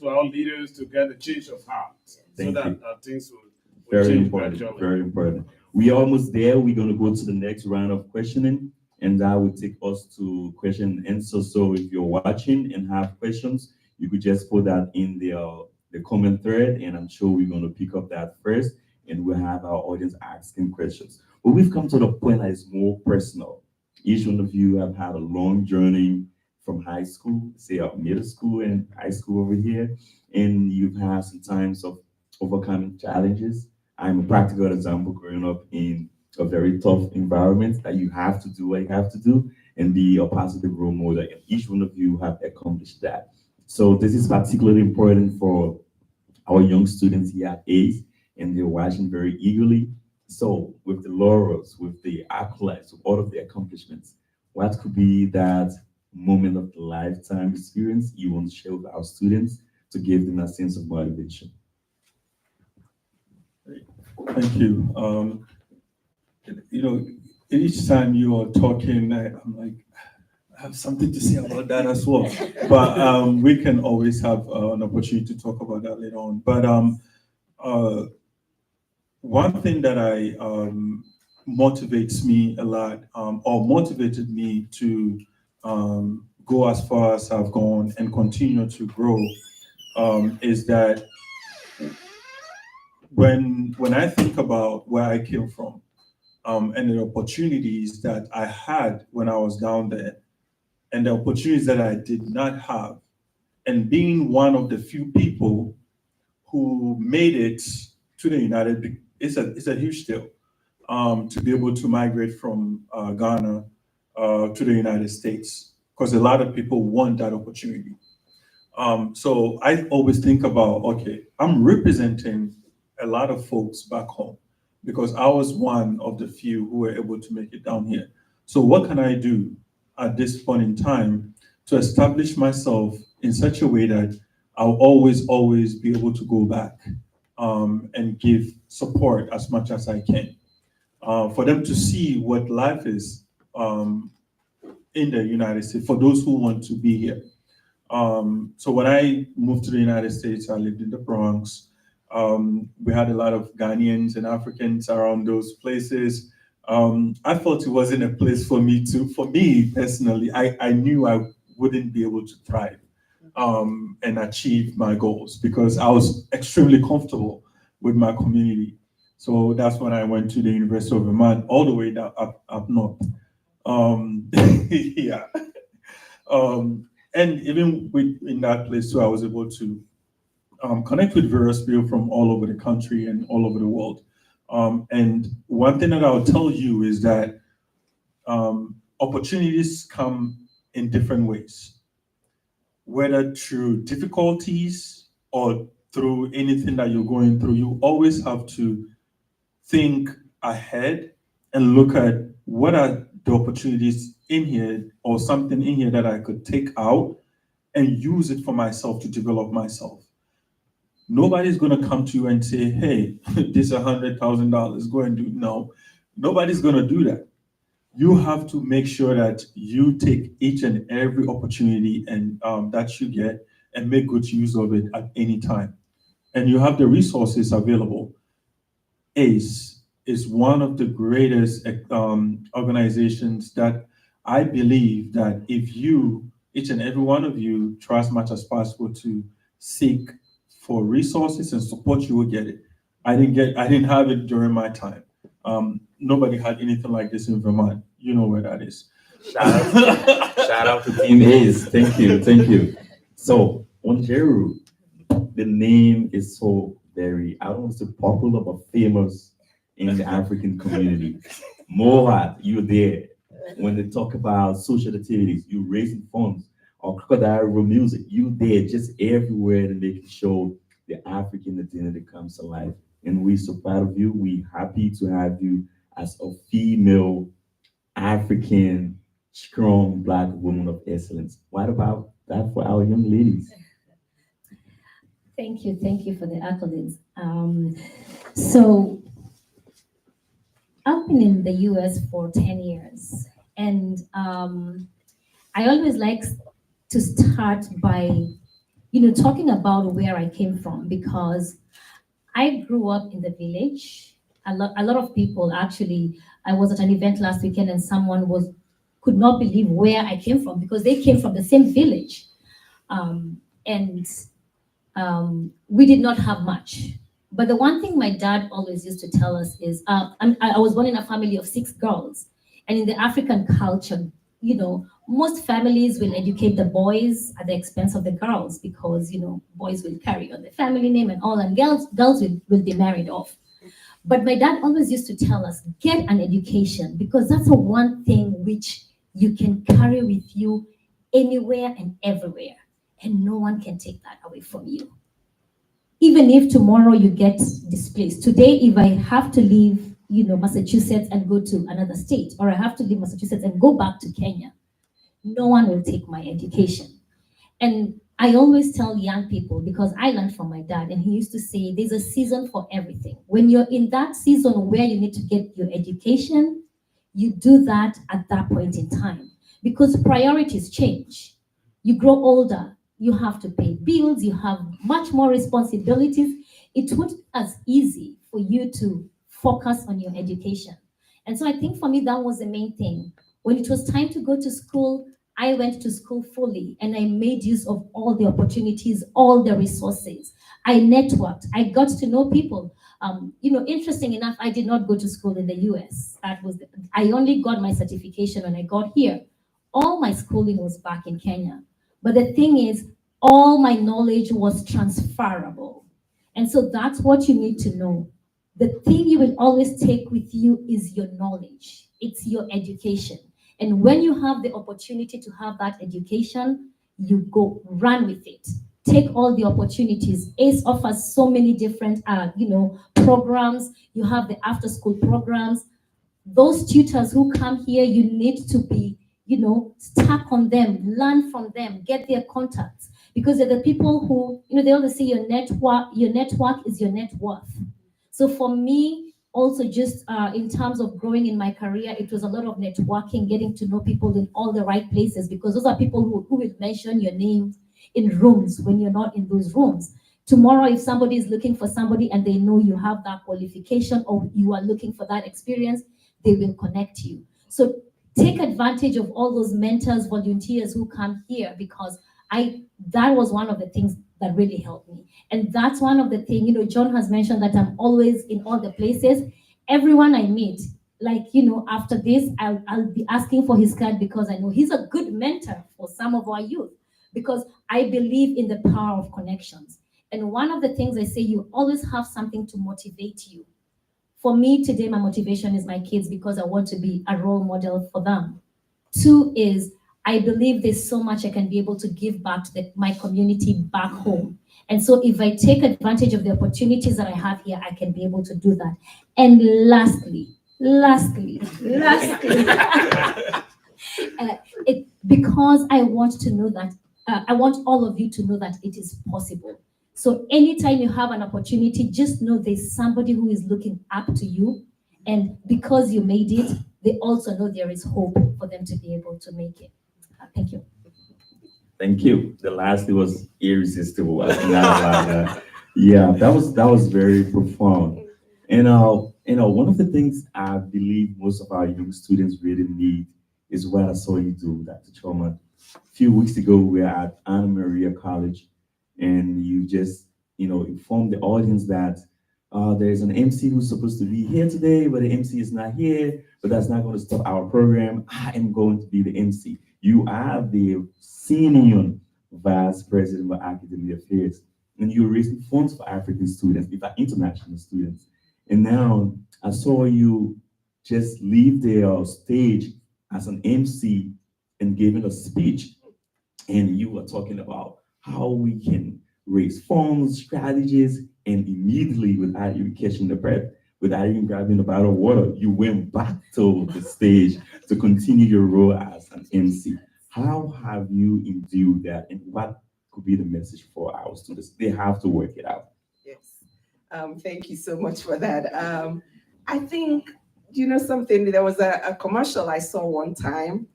our leaders to get a change of heart, so Thank that you. things will Very change important. gradually. Very important. We are almost there. We're going to go to the next round of questioning, and that will take us to question and answer. So if you're watching and have questions, you could just put that in the comment thread, and I'm sure we're going to pick up that first, and we'll have our audience asking questions. But we've come to the point that is more personal. Each one of you have had a long journey from high school, say up middle school and high school over here, and you've had some times of overcoming challenges. I'm a practical example growing up in a very tough environment that you have to do what you have to do and be a positive role model. And each one of you have accomplished that. So this is particularly important for our young students here at ACE, and they're watching very eagerly. So with the laurels, with the accolades, with all of the accomplishments, what could be that moment of the lifetime experience you want to share with our students to give them a sense of motivation? Thank you. Each time you are talking, I'm like, I have something to say about that as well. But we can always have an opportunity to talk about that later on. But one thing that motivates me a lot, or motivated me to go as far as I've gone and continue to grow, is that when I think about where I came from, and the opportunities that I had when I was down there, and the opportunities that I did not have, and being one of the few people who made it to the United, it's a huge deal, to be able to migrate from Ghana to the United States, because a lot of people want that opportunity. So I always think about, okay, I'm representing a lot of folks back home, because I was one of the few who were able to make it down here. So what can I do at this point in time to establish myself in such a way that I'll always be able to go back and give support as much as I can, for them to see what life is in the United States, for those who want to be here. So when I moved to the United States, I lived in the Bronx. We had a lot of Ghanaians and Africans around those places. I thought it wasn't a place for me personally, I knew I wouldn't be able to thrive and achieve my goals, because I was extremely comfortable with my community. So that's when I went to the University of Vermont, all the way down up north. Yeah. And even in that place too, I was able to connect with various people from all over the country and all over the world. And one thing that I'll tell you is that opportunities come in different ways, whether through difficulties or through anything that you're going through, you always have to think ahead and look at what are the opportunities in here or something in here that I could take out and use it for myself to develop myself. Nobody's going to come to you and say, hey, this $100,000, go and do. No, nobody's going to do that. You have to make sure that you take each and every opportunity and that you get and make good use of it at any time. And you have the resources available. ACE is one of the greatest organizations that I believe that if you, each and every one of you, try as much as possible to seek for resources and support, you will get it. I didn't have it during my time. Nobody had anything like this in Vermont. You know where that is. Shout out to Team Ace. Thank you. Thank you. So, Onjeru, the name is so very, I don't want to say popular, but famous in the African community. Mohat, you're there. When they talk about social activities, you raising funds, or Crocodile Room music, you there just everywhere to make sure the African identity comes to life. And we're so proud of you. We're happy to have you as a female African strong Black woman of excellence. What about that for our young ladies? Thank you for the accolades. So I've been in the US for 10 years, and I always like to start by, talking about where I came from, because I grew up in the village. A lot of people actually, I was at an event last weekend and someone could not believe where I came from because they came from the same village. And we did not have much. But the one thing my dad always used to tell us is, I was born in a family of 6 girls. And in the African culture, most families will educate the boys at the expense of the girls because, boys will carry on the family name and all, and girls will be married off. But my dad always used to tell us, get an education, because that's the one thing which you can carry with you anywhere and everywhere. And no one can take that away from you. Even if tomorrow you get displaced. Today, if I have to leave, Massachusetts and go to another state, or I have to leave Massachusetts and go back to Kenya, no one will take my education. And I always tell young people, because I learned from my dad, and he used to say, there's a season for everything. When you're in that season where you need to get your education, you do that at that point in time, because priorities change. You grow older, you have to pay bills, you have much more responsibilities. It wasn't as easy for you to focus on your education. And so I think for me, that was the main thing. When it was time to go to school, I went to school fully and I made use of all the opportunities, all the resources. I networked, I got to know people. Interesting enough, I did not go to school in the US. I only got my certification when I got here. All my schooling was back in Kenya. But the thing is, all my knowledge was transferable. And so that's what you need to know. The thing you will always take with you is your knowledge. It's your education. And when you have the opportunity to have that education, you go run with it. Take all the opportunities. ACE offers so many different, programs. You have the after-school programs. Those tutors who come here, you need to be, stuck on them, learn from them, get their contacts, because they're the people who, they always say your network is your net worth. So for me, also just in terms of growing in my career, it was a lot of networking, getting to know people in all the right places, because those are people who will mention your name in rooms when you're not in those rooms. Tomorrow, if somebody is looking for somebody and they know you have that qualification or you are looking for that experience, they will connect you. So take advantage of all those mentors, volunteers who come here, because that was one of the things that really helped me. And that's one of the things, John has mentioned that I'm always in all the places. Everyone I meet, after this, I'll be asking for his card, because I know he's a good mentor for some of our youth, because I believe in the power of connections. And one of the things I say, you always have something to motivate you. For me today, my motivation is my kids, because I want to be a role model for them. 2 is, I believe there's so much I can be able to give back to my community back home. And so if I take advantage of the opportunities that I have here, I can be able to do that. And lastly, because I want to know that, I want all of you to know that it is possible. So anytime you have an opportunity, just know there's somebody who is looking up to you. And because you made it, they also know there is hope for them to be able to make it. Thank you. Thank you. The last, it was irresistible. I cannot allow that. Yeah, that was very profound. And one of the things I believe most of our young students really need is what I saw you do, Dr. Choma. A few weeks ago, we were at Anna Maria College, and you just, informed the audience that there's an MC who's supposed to be here today, but the MC is not here, but that's not going to stop our program. I am going to be the MC. You are the senior vice president of academic affairs, and you're raising funds for African students, if international students. And now I saw you just leave the stage as an MC and giving a speech, and you were talking about how we can raise funds, strategies, and immediately, without you catching the breath, without even grabbing a bottle of water, you went back to the stage to continue your role as an MC. How have you endured that, and what could be the message for our students? They have to work it out. Yes. Thank you so much for that. I think, something, there was a commercial I saw one time.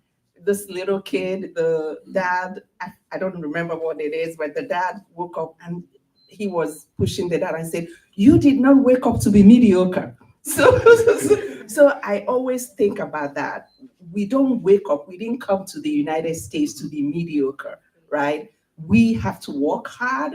This little kid, the dad, I don't remember what it is, but the dad woke up and he was pushing the dad and said, "You did not wake up to be mediocre." So I always think about that. We don't wake up, we didn't come to the United States to be mediocre, right? We have to work hard.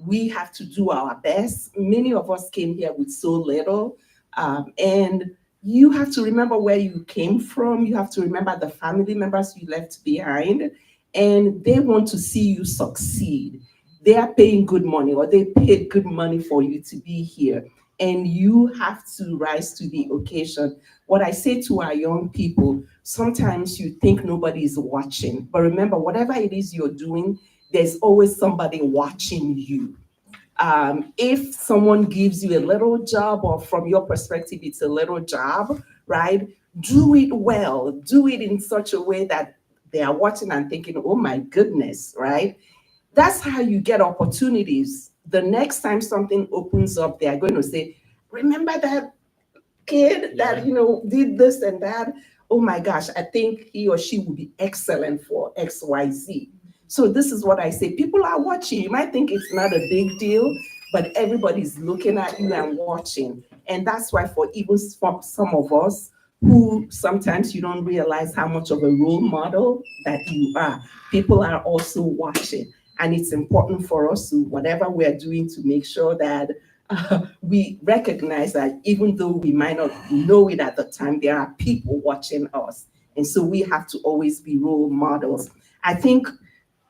We have to do our best. Many of us came here with so little. And you have to remember where you came from. You have to remember the family members you left behind. And they want to see you succeed. They are paying good money, or they paid good money for you to be here. And you have to rise to the occasion. What I say to our young people, sometimes you think nobody is watching. But remember, whatever it is you're doing, there's always somebody watching you. If someone gives you a little job, or from your perspective, it's a little job, right? Do it well. Do it in such a way that they are watching and thinking, "Oh my goodness," right? That's how you get opportunities. The next time something opens up, they are going to say, "Remember that kid that, did this and that? Oh my gosh, I think he or she will be excellent for XYZ." So this is what I say. People are watching. You might think it's not a big deal, but everybody's looking at you and watching. And that's why for even some of us who sometimes you don't realize how much of a role model that you are, people are also watching. And it's important for us to, whatever we're doing, to make sure that we recognize that even though we might not know it at the time, there are people watching us. And so we have to always be role models. I think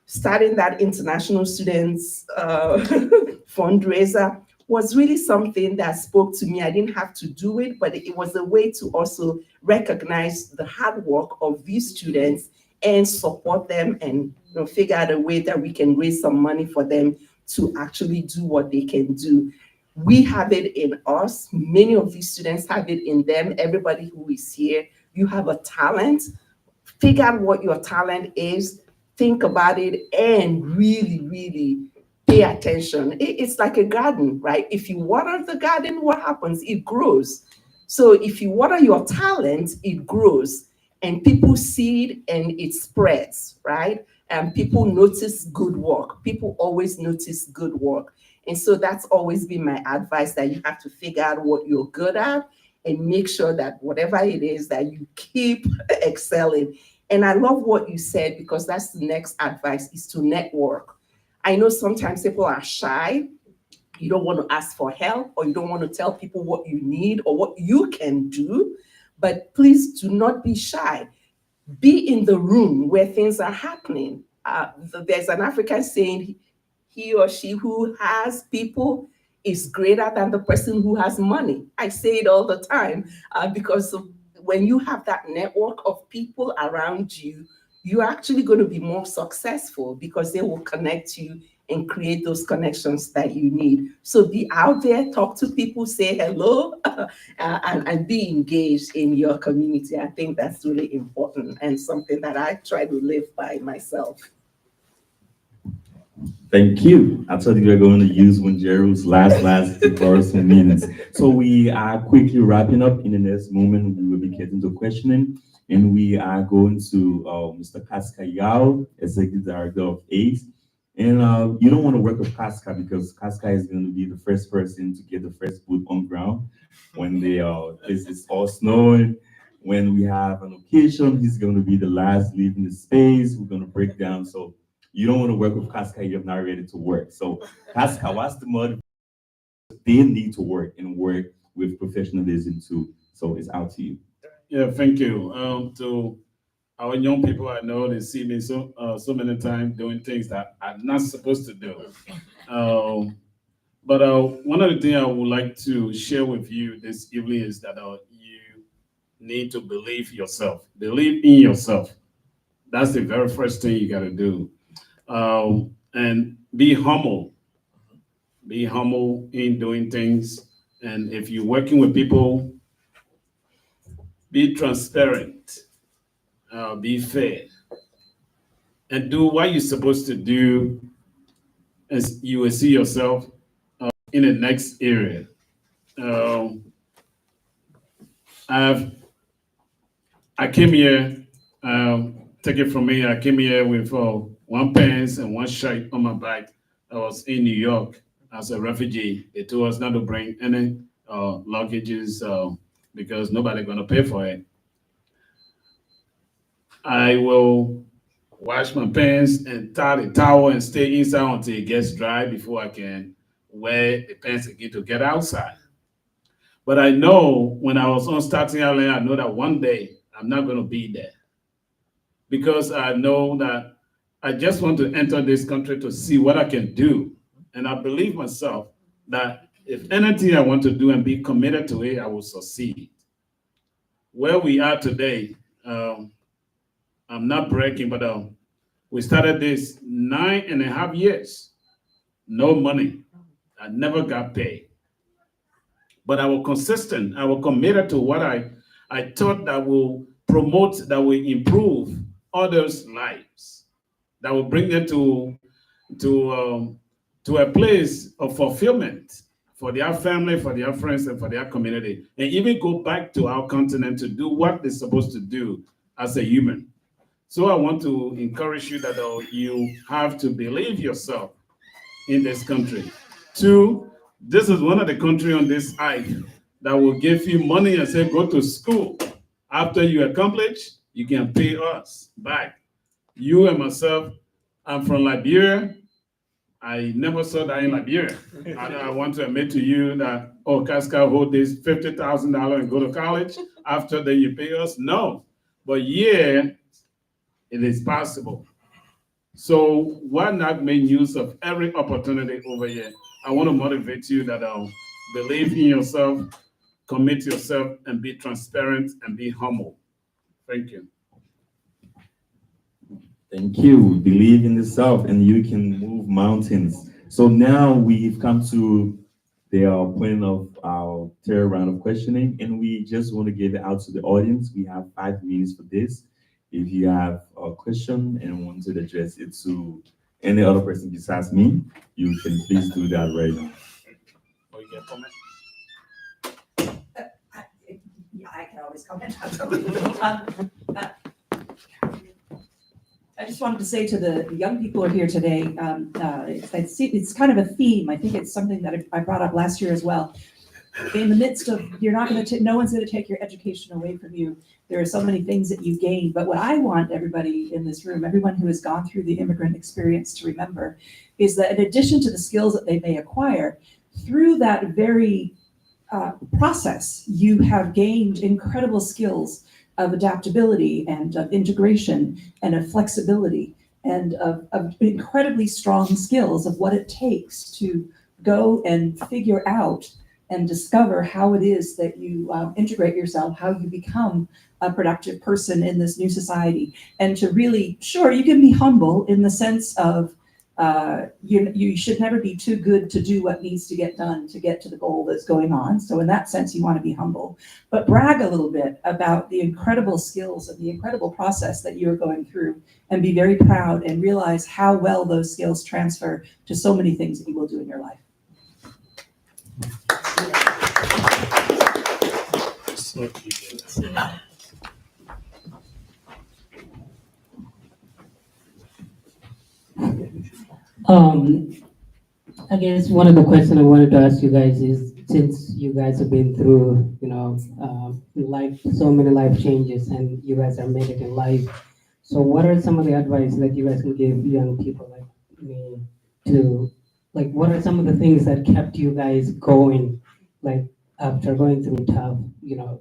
starting that international students fundraiser was really something that spoke to me. I didn't have to do it, but it was a way to also recognize the hard work of these students and support them, and figure out a way that we can raise some money for them to actually do what they can do. We have it in us. Many of these students have it in them. Everybody who is here, you have a talent. Figure out what your talent is. Think about it and really, really pay attention. It's like a garden, right? If you water the garden, what happens? It grows. So if you water your talent, it grows. And people see it and it spreads, right? And people notice good work. People always notice good work. And so that's always been my advice, that you have to figure out what you're good at and make sure that whatever it is, that you keep excelling. And I love what you said, because that's the next advice, is to network. I know sometimes people are shy. You don't want to ask for help, or you don't want to tell people what you need or what you can do. But please do not be shy. Be in the room where things are happening. There's an African saying, he or she who has people is greater than the person who has money. I say it all the time, because when you have that network of people around you, you're actually going to be more successful, because they will connect you and create those connections that you need. So be out there, talk to people, say hello, and be engaged in your community. I think that's really important and something that I try to live by myself. Thank you. I told you we were going to use Wanjeru's last for some minutes. So we are quickly wrapping up. In the next moment, we will be getting to questioning, and we are going to Mr. Casca Yao, Executive Director of AIDS. And you don't want to work with Casca because Casca is going to be the first person to get the first boot on ground when this is all snowing. When we have an occasion, he's going to be the last leaving the space. We're going to break down. So you don't want to work with Casca, you're not ready to work. So Casca, what's the motive? They need to work and work with professionalism too. So it's out to you. Yeah, thank you. To our young people, I know they see me so many times doing things that I'm not supposed to do. But one of the things I would like to share with you this evening is that you need to believe yourself. Believe in yourself. That's the very first thing you got to do. And be humble. Be humble in doing things. And if you're working with people, be transparent. Be fair. And do what you're supposed to do as you will see yourself in the next area. I came here, take it from me, I came here with one pants and one shirt on my back. I was in New York as a refugee. They told us not to bring any luggages because nobody gonna pay for it. I will wash my pants and tie the towel and stay inside until it gets dry before I can wear the pants again to get outside. But I know when I was on Staten Island, I know that one day I'm not going to be there because I know that I just want to enter this country to see what I can do. And I believe myself that if anything I want to do and be committed to it, I will succeed. Where we are today, I'm not bragging, but we started this 9.5 years, no money. I never got paid. But I was consistent. I was committed to what I thought that will promote, that will improve others' lives, that will bring them to a place of fulfillment for their family, for their friends, and for their community, and even go back to our continent to do what they're supposed to do as a human. So I want to encourage you that you have to believe yourself in this country. Two, this is one of the countries on this earth that will give you money and say, go to school. After you accomplish, you can pay us back. You and myself, I'm from Liberia. I never saw that in Liberia. I want to admit to you that, Casca hold this $50,000 and go to college. After that, you pay us? No. But yeah, it is possible. So why not make use of every opportunity over here? I want to motivate you that believe in yourself, commit yourself, and be transparent and be humble. Thank you. Thank you. Believe in yourself and you can move mountains. So now we've come to the point of our third round of questioning, and we just want to give it out to the audience. We have 5 minutes for this. If you have a question and want to address it to any other person besides me, you can please do that right now. Oh, you get comment? Yeah, I can always comment. I just wanted to say to the young people who are here today, it's kind of a theme. I think it's something that I brought up last year as well. In the midst of, no one's going to take your education away from you. There are so many things that you gain. But what I want everybody in this room, everyone who has gone through the immigrant experience to remember is that in addition to the skills that they may acquire, through that very process, you have gained incredible skills of adaptability and of integration and of flexibility and of incredibly strong skills of what it takes to go and figure out and discover how it is that you integrate yourself, how you become a productive person in this new society. And to really, sure, you can be humble in the sense of You should never be too good to do what needs to get done to get to the goal that's going on. So in that sense, you want to be humble, but brag a little bit about the incredible skills and the incredible process that you're going through, and be very proud and realize how well those skills transfer to so many things that you will do in your life. I guess one of the questions I wanted to ask you guys is, since you guys have been through, life, so many life changes, and you guys are made it in life. So what are some of the advice that you guys can give young people like me to, like, what are some of the things that kept you guys going, like, after going through tough,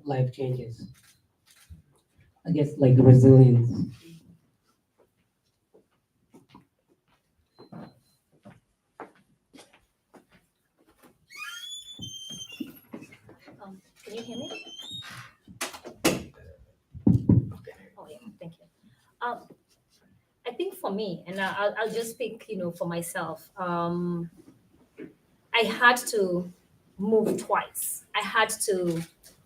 life changes? I guess like resilience. Can you hear me? Oh, yeah, thank you. I think for me, and I'll just speak, for myself. I had to move twice. I had to,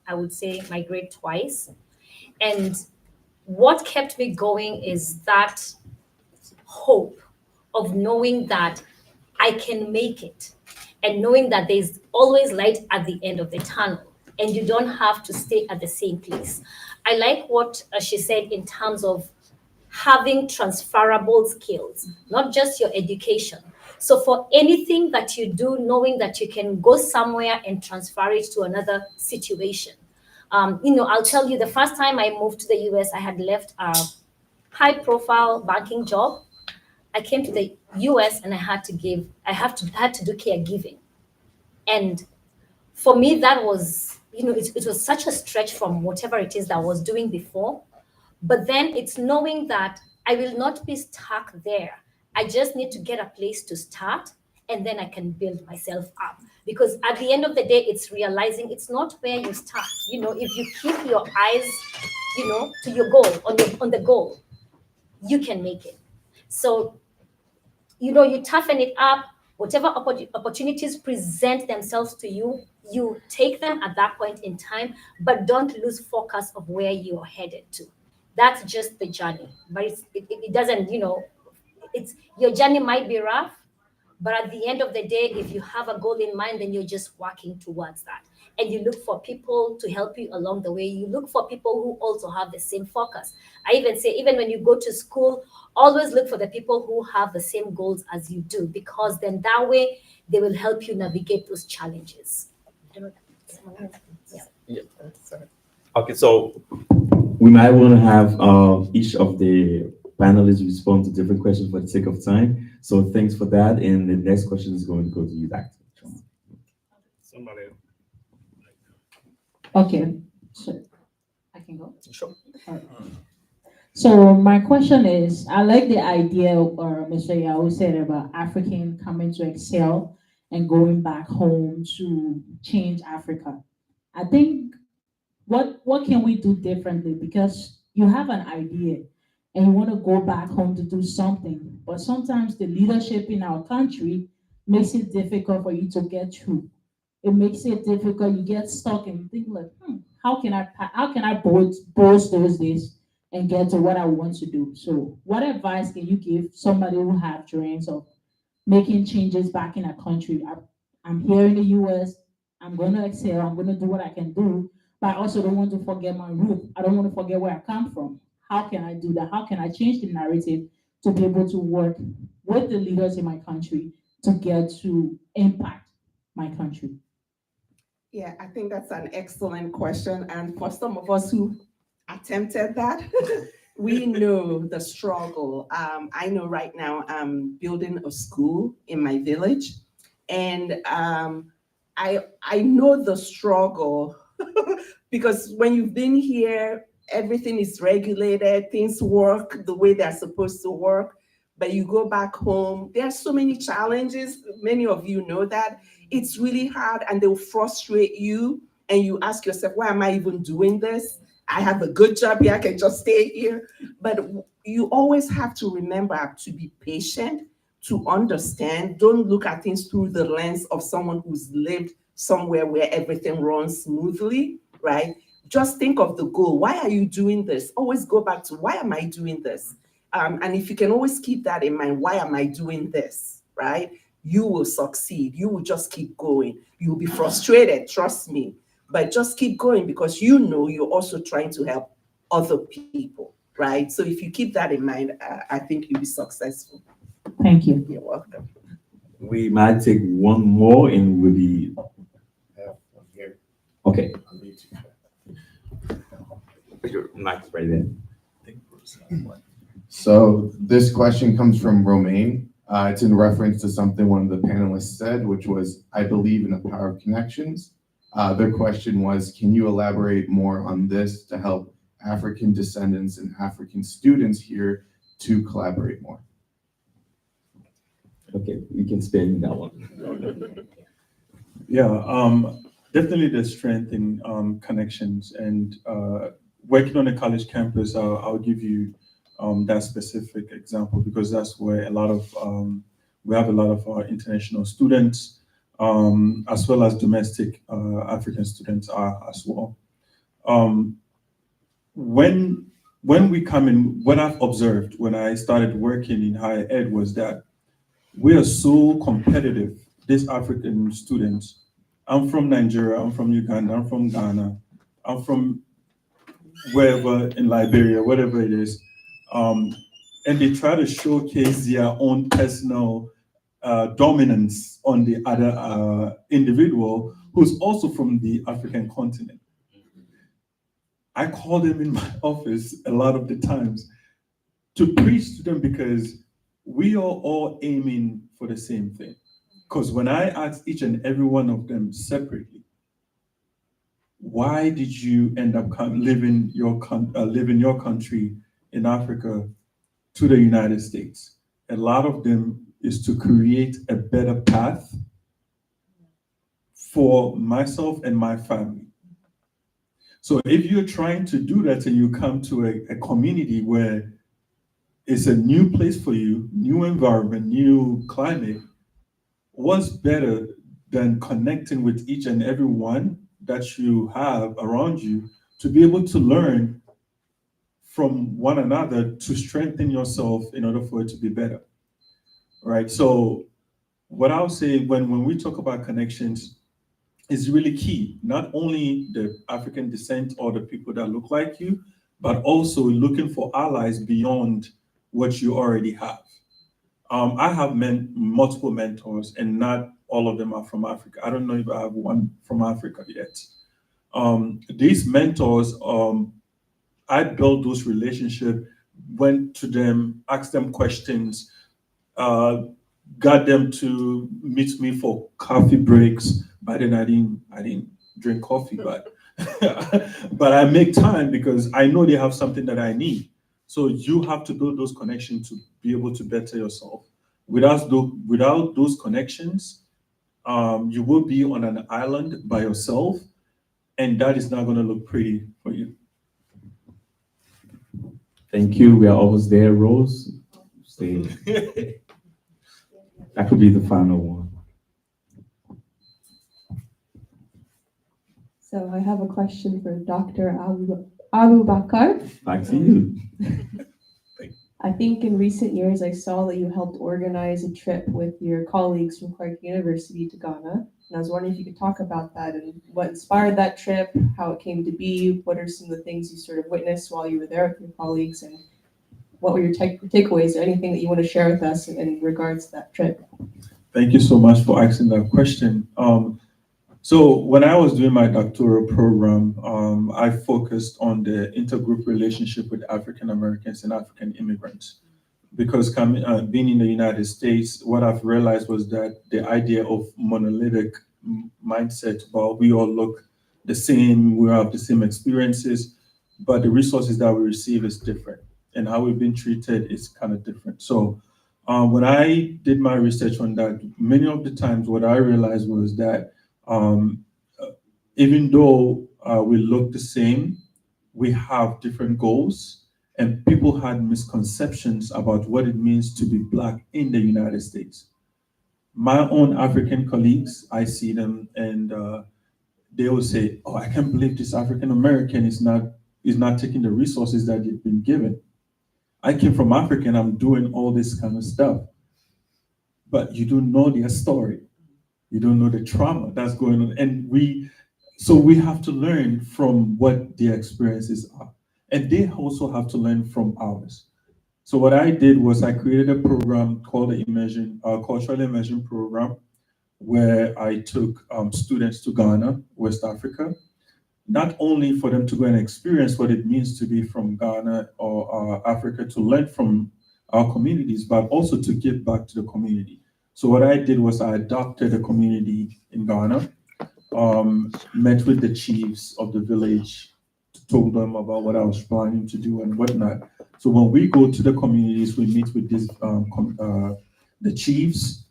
I would say, migrate twice. And what kept me going is that hope of knowing that I can make it, and knowing that there's always light at the end of the tunnel, and you don't have to stay at the same place. I like what she said in terms of having transferable skills, not just your education. So for anything that you do, knowing that you can go somewhere and transfer it to another situation. I'll tell you, the first time I moved to the US, I had left a high-profile banking job. I came to the US and I had to do caregiving. And for me, that was, it was such a stretch from whatever it is that I was doing before. But then it's knowing that I will not be stuck there. I just need to get a place to start, and then I can build myself up. Because at the end of the day, it's realizing it's not where you start. If you keep your eyes, to your goal, on the goal, you can make it. So, you toughen it up. Whatever opportunities present themselves to you, you take them at that point in time, but don't lose focus of where you are headed to. That's just the journey. But it doesn't, your journey might be rough, but at the end of the day, if you have a goal in mind, then you're just working towards that. And you look for people to help you along the way. You look for people who also have the same focus. I even say, even when you go to school, always look for the people who have the same goals as you do, because then that way they will help you navigate those challenges. Yeah. Okay, so we might want to have each of the panelists respond to different questions for the sake of time. So thanks for that. And the next question is going to go to you, Dr. Somebody. Okay, so I can go. Sure. So my question is, I like the idea Mr. Yao said about African coming to excel and going back home to change Africa. I think what can we do differently? Because you have an idea and you want to go back home to do something, but sometimes the leadership in our country makes it difficult for you to get through. It makes it difficult. You get stuck and think like, how can I boast those days and get to what I want to do? So what advice can you give somebody who have dreams of making changes back in a country? I'm here in the US, I'm going to excel, I'm going to do what I can do, but I also don't want to forget my root. I don't want to forget where I come from. How can I do that? How can I change the narrative to be able to work with the leaders in my country to get to impact my country? Yeah, I think that's an excellent question. And for some of us who attempted that, we know the struggle. I know right now I'm building a school in my village, and I know the struggle because when you've been here, everything is regulated, things work the way they're supposed to work. But you go back home, there are so many challenges. Many of you know that. It's really hard and they'll frustrate you. And you ask yourself, why am I even doing this? I have a good job here, I can just stay here. But you always have to remember to be patient, to understand. Don't look at things through the lens of someone who's lived somewhere where everything runs smoothly, right? Just think of the goal. Why are you doing this? Always go back to, why am I doing this? And if you can always keep that in mind, why am I doing this, right? You will succeed. You will just keep going. You will be frustrated, trust me, but just keep going, because you know you're also trying to help other people, right? So if you keep that in mind, I think you'll be successful. Thank you. You're welcome. We might take one more and we'll be, okay. Your mic's right there. So this question comes from Romaine. It's in reference to something one of the panelists said, which was, I believe in the power of connections. Their question was, can you elaborate more on this to help African descendants and African students here to collaborate more? Okay, we can spend that one. Yeah, definitely the strength in connections, and working on a college campus, I'll give you that specific example, because that's where a lot of we have a lot of our international students, as well as domestic African students are as well. When we come in, what I've observed when I started working in higher ed was that we are so competitive, these African students. I'm from Nigeria, I'm from Uganda, I'm from Ghana, I'm from wherever in Liberia, whatever it is. And they try to showcase their own personal dominance on the other individual who's also from the African continent. I call them in my office a lot of the times to preach to them, because we are all aiming for the same thing. Because when I ask each and every one of them separately, why did you end up living your country in Africa to the United States? A lot of them is to create a better path for myself and my family. So if you're trying to do that and you come to a community where it's a new place for you, new environment, new climate, what's better than connecting with each and every one that you have around you to be able to learn from one another to strengthen yourself in order for it to be better, right? So what I'll say when we talk about connections is really key, not only the African descent or the people that look like you, but also looking for allies beyond what you already have. I have multiple mentors, and not all of them are from Africa. I don't know if I have one from Africa yet. These mentors, I built those relationships, went to them, asked them questions, got them to meet me for coffee breaks. By then I didn't drink coffee, but but I make time because I know they have something that I need. So you have to build those connections to be able to better yourself. Without those connections, you will be on an island by yourself, and that is not going to look pretty for you. Thank you. We are almost there, Rose. Stay. That could be the final one. So I have a question for Dr. Abu Bakar. Back to you. I think in recent years, I saw that you helped organize a trip with your colleagues from Clark University to Ghana. And I was wondering if you could talk about that and what inspired that trip, how it came to be, what are some of the things you sort of witnessed while you were there with your colleagues, and what were your takeaways or anything that you want to share with us in regards to that trip? Thank you so much for asking that question. So when I was doing my doctoral program, I focused on the intergroup relationship with African Americans and African immigrants. Because being in the United States, what I've realized was that the idea of monolithic mindset, well, we all look the same, we have the same experiences, but the resources that we receive is different, and how we've been treated is kind of different. So when I did my research on that, many of the times what I realized was that even though we look the same, we have different goals and people had misconceptions about what it means to be Black in the United States. My own African colleagues, I see them and they will say, "Oh, I can't believe this African American is not taking the resources that they've been given. I came from Africa and I'm doing all this kind of stuff." But you don't know their story. You don't know the trauma that's going on. And we have to learn from what their experiences are. And they also have to learn from ours. So what I did was I created a program called the Cultural Immersion Program, where I took students to Ghana, West Africa, not only for them to go and experience what it means to be from Ghana or Africa, to learn from our communities, but also to give back to the community. So what I did was I adopted a community in Ghana, met with the chiefs of the village, told them about what I was planning to do and whatnot. So when we go to the communities, we meet with the chiefs,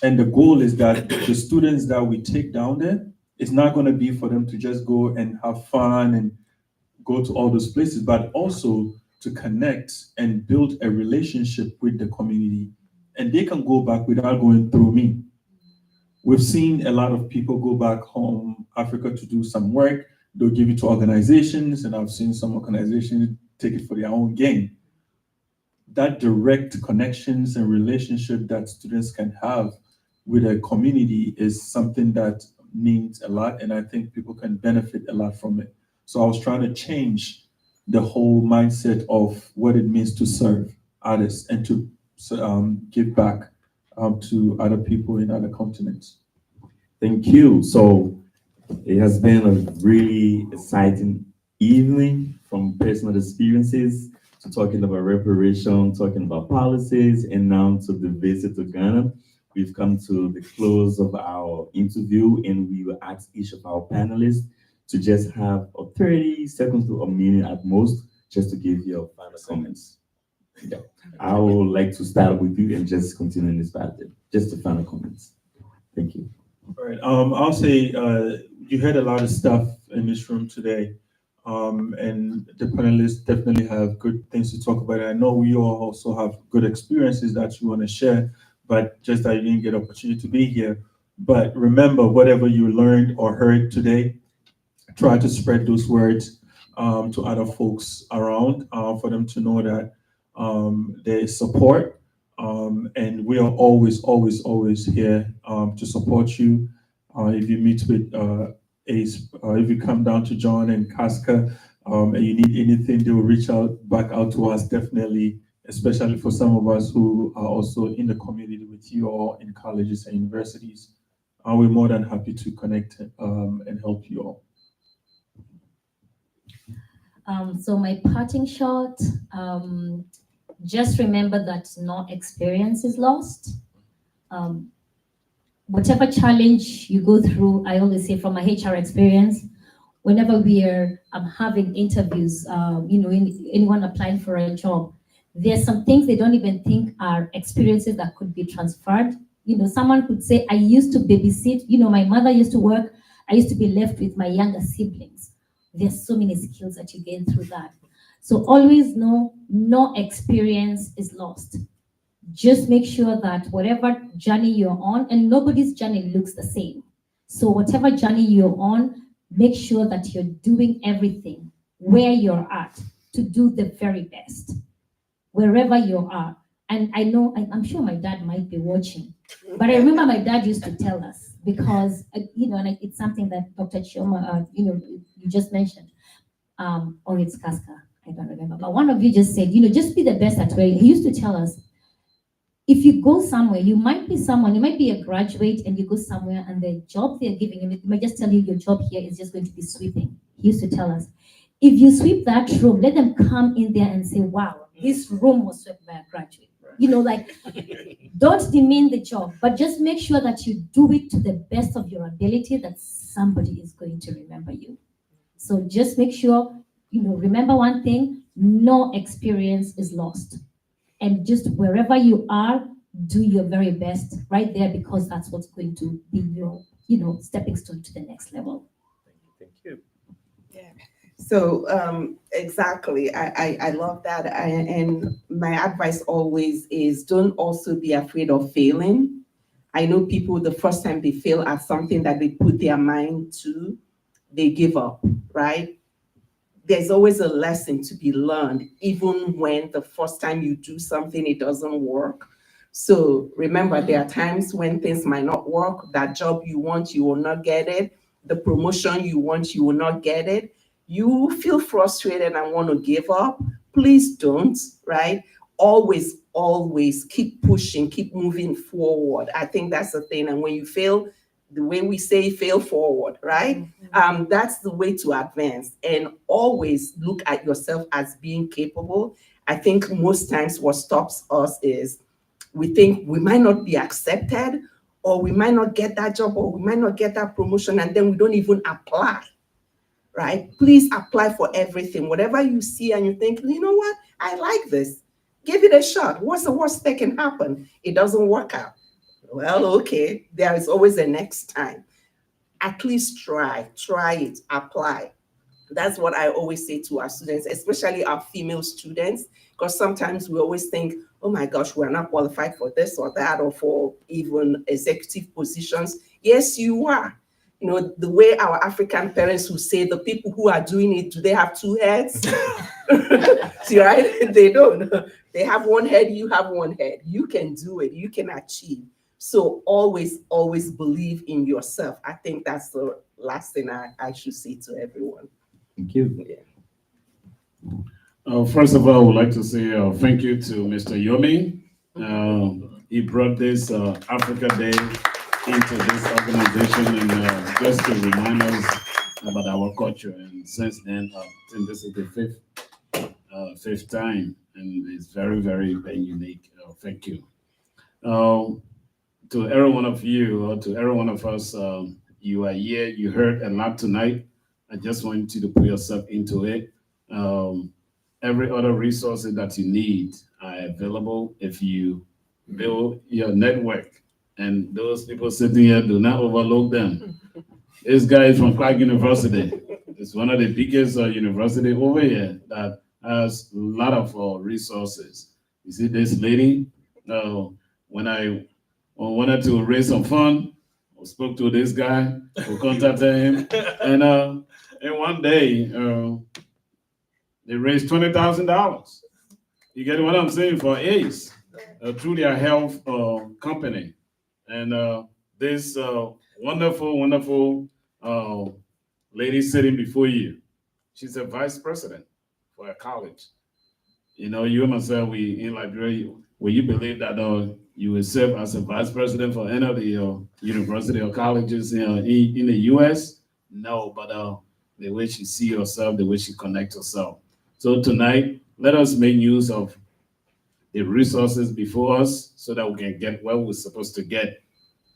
and the goal is that the students that we take down there, it's not going to be for them to just go and have fun and go to all those places, but also to connect and build a relationship with the community. And they can go back without going through me. We've seen a lot of people go back home, Africa, to do some work. They'll give it to organizations, and I've seen some organizations take it for their own gain. That direct connections and relationship that students can have with a community is something that means a lot, and I think people can benefit a lot from it. So I was trying to change the whole mindset of what it means to serve others and to give back to other people in other continents. Thank you. So it has been a really exciting evening, from personal experiences to talking about reparation, talking about policies, and now to the visit to Ghana. We've come to the close of our interview, and we will ask each of our panelists to just have 30 seconds to a minute at most, just to give your final comments. Yeah. I would like to start with you and just continue in this pattern. Just the final comments. Thank you. All right. I'll say you heard a lot of stuff in this room today, and the panelists definitely have good things to talk about. I know you all also have good experiences that you want to share, but just that you didn't get opportunity to be here. But remember, whatever you learned or heard today, try to spread those words to other folks around for them to know that there is support, and we are always here to support you. If you meet with ACE, if you come down to John and Casca, and you need anything, they will reach back out to us, definitely, especially for some of us who are also in the community with you all in colleges and universities. We're more than happy to connect and help you all. So my parting shot, just remember that no experience is lost. Whatever challenge you go through, I always say from my HR experience, whenever we are having interviews, anyone applying for a job, there's some things they don't even think are experiences that could be transferred. Someone could say, I used to babysit, my mother used to work, I used to be left with my younger siblings. There's so many skills that you gain through that. So always know, no experience is lost. Just make sure that whatever journey you're on, and nobody's journey looks the same. So whatever journey you're on, make sure that you're doing everything where you're at to do the very best, wherever you are. And I know, I'm sure my dad might be watching, but I remember my dad used to tell us, because, and it's something that Dr. Chioma, you just mentioned, or it's Casca, I don't remember, but one of you just said, just be the best at where he used to tell us, if you go somewhere, you might be a graduate and you go somewhere and the job they're giving you, it might just tell you your job here is just going to be sweeping. He used to tell us, if you sweep that room, let them come in there and say, wow, this room was swept by a graduate. Don't demean the job, but just make sure that you do it to the best of your ability, that somebody is going to remember you. So just make sure, remember one thing, no experience is lost. And just wherever you are, do your very best right there, because that's what's going to be your, stepping stone to the next level. Thank you. Yeah. So exactly, I love that. And my advice always is don't also be afraid of failing. I know people, the first time they fail at something that they put their mind to, they give up, right? There's always a lesson to be learned, even when the first time you do something, it doesn't work. So remember, there are times when things might not work. That job you want, you will not get it. The promotion you want, you will not get it. You feel frustrated and want to give up. Please don't, right? Always, always keep pushing, keep moving forward. I think that's the thing. And when you fail, the way we say fail forward, right? That's the way to advance. And always look at yourself as being capable. I think most times what stops us is we think we might not be accepted, or we might not get that job, or we might not get that promotion, and then we don't even apply, right? Please apply for everything. Whatever you see and you think, you know what, I like this, give it a shot. What's the worst that can happen? It doesn't work out. Well, okay, there is always a next time. At least try it, apply. That's what I always say to our students, especially our female students, because sometimes we always think, oh my gosh, we're not qualified for this or that, or for even executive positions. Yes, you are. You know, the way our African parents will say, the people who are doing it, do they have two heads? See, right? They don't. They have one head, you have one head. You can do it, you can achieve. So always, always believe in yourself. I think that's the last thing I should say to everyone. Thank you. First of all, I would like to say thank you to Mr. Yomi. He brought this Africa Day into this organization, and just to remind us about our culture. And since then, I think this is the fifth time, and it's very, very, very unique. Thank you. To every one of you, or to every one of us, you are here, you heard a lot tonight. I just want you to put yourself into it. Every other resources that you need are available if you build your network. And those people sitting here, do not overlook them. This guy is from Clark University. It's one of the biggest university over here that has a lot of resources. You see this lady? When I wanted to raise some fund, I spoke to this guy, who contacted him, and one day they raised $20,000. You get what I'm saying, for ACE through their health company, and this wonderful lady sitting before you, she's a vice president for a college. You know, you and myself, we in Liberia, will you believe that you will serve as a vice president for any of the university or colleges in the U.S.? No, but the way she see herself, the way she connects herself. So tonight, let us make use of the resources before us so that we can get what we're supposed to get.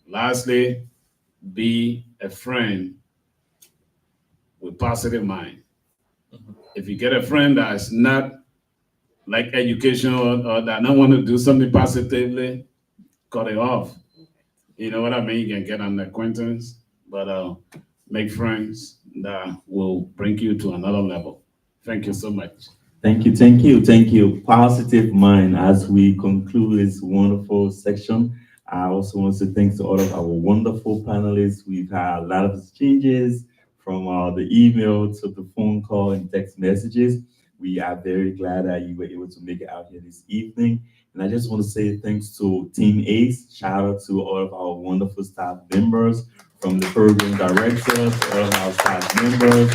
Lastly, be a friend with positive mind. If you get a friend that's not like education or that don't want to do something positively, cut it off. You know what I mean? You can get an acquaintance, but make friends that will bring you to another level. Thank you so much. Thank you. Positive mind. As we conclude this wonderful section, I also want to say thanks to all of our wonderful panelists. We've had a lot of exchanges from the email to the phone call and text messages. We are very glad that you were able to make it out here this evening. And I just want to say thanks to Team ACE. Shout out to all of our wonderful staff members, from the program directors, all of our staff members,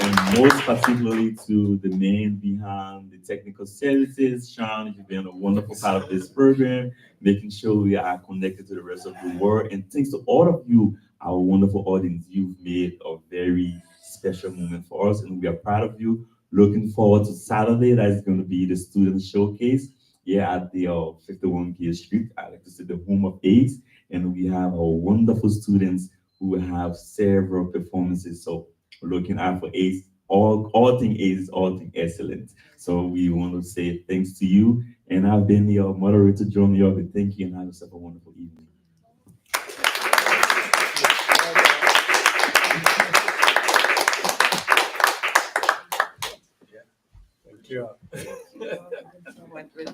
and most particularly to the man behind the technical services. Sean, you've been a wonderful part of this program, making sure we are connected to the rest of the world. And thanks to all of you, our wonderful audience. You've made a very special moment for us, and we are proud of you. Looking forward to Saturday. That is going to be the student showcase here at the 51 Gay Street. I like to say the home of ACE, and we have our wonderful students who will have several performances. So we're looking out for ACE. All thing ACE, all thing excellent. So we want to say thanks to you, and I've been your moderator, John York, and thank you, and have yourself a wonderful evening. Yeah.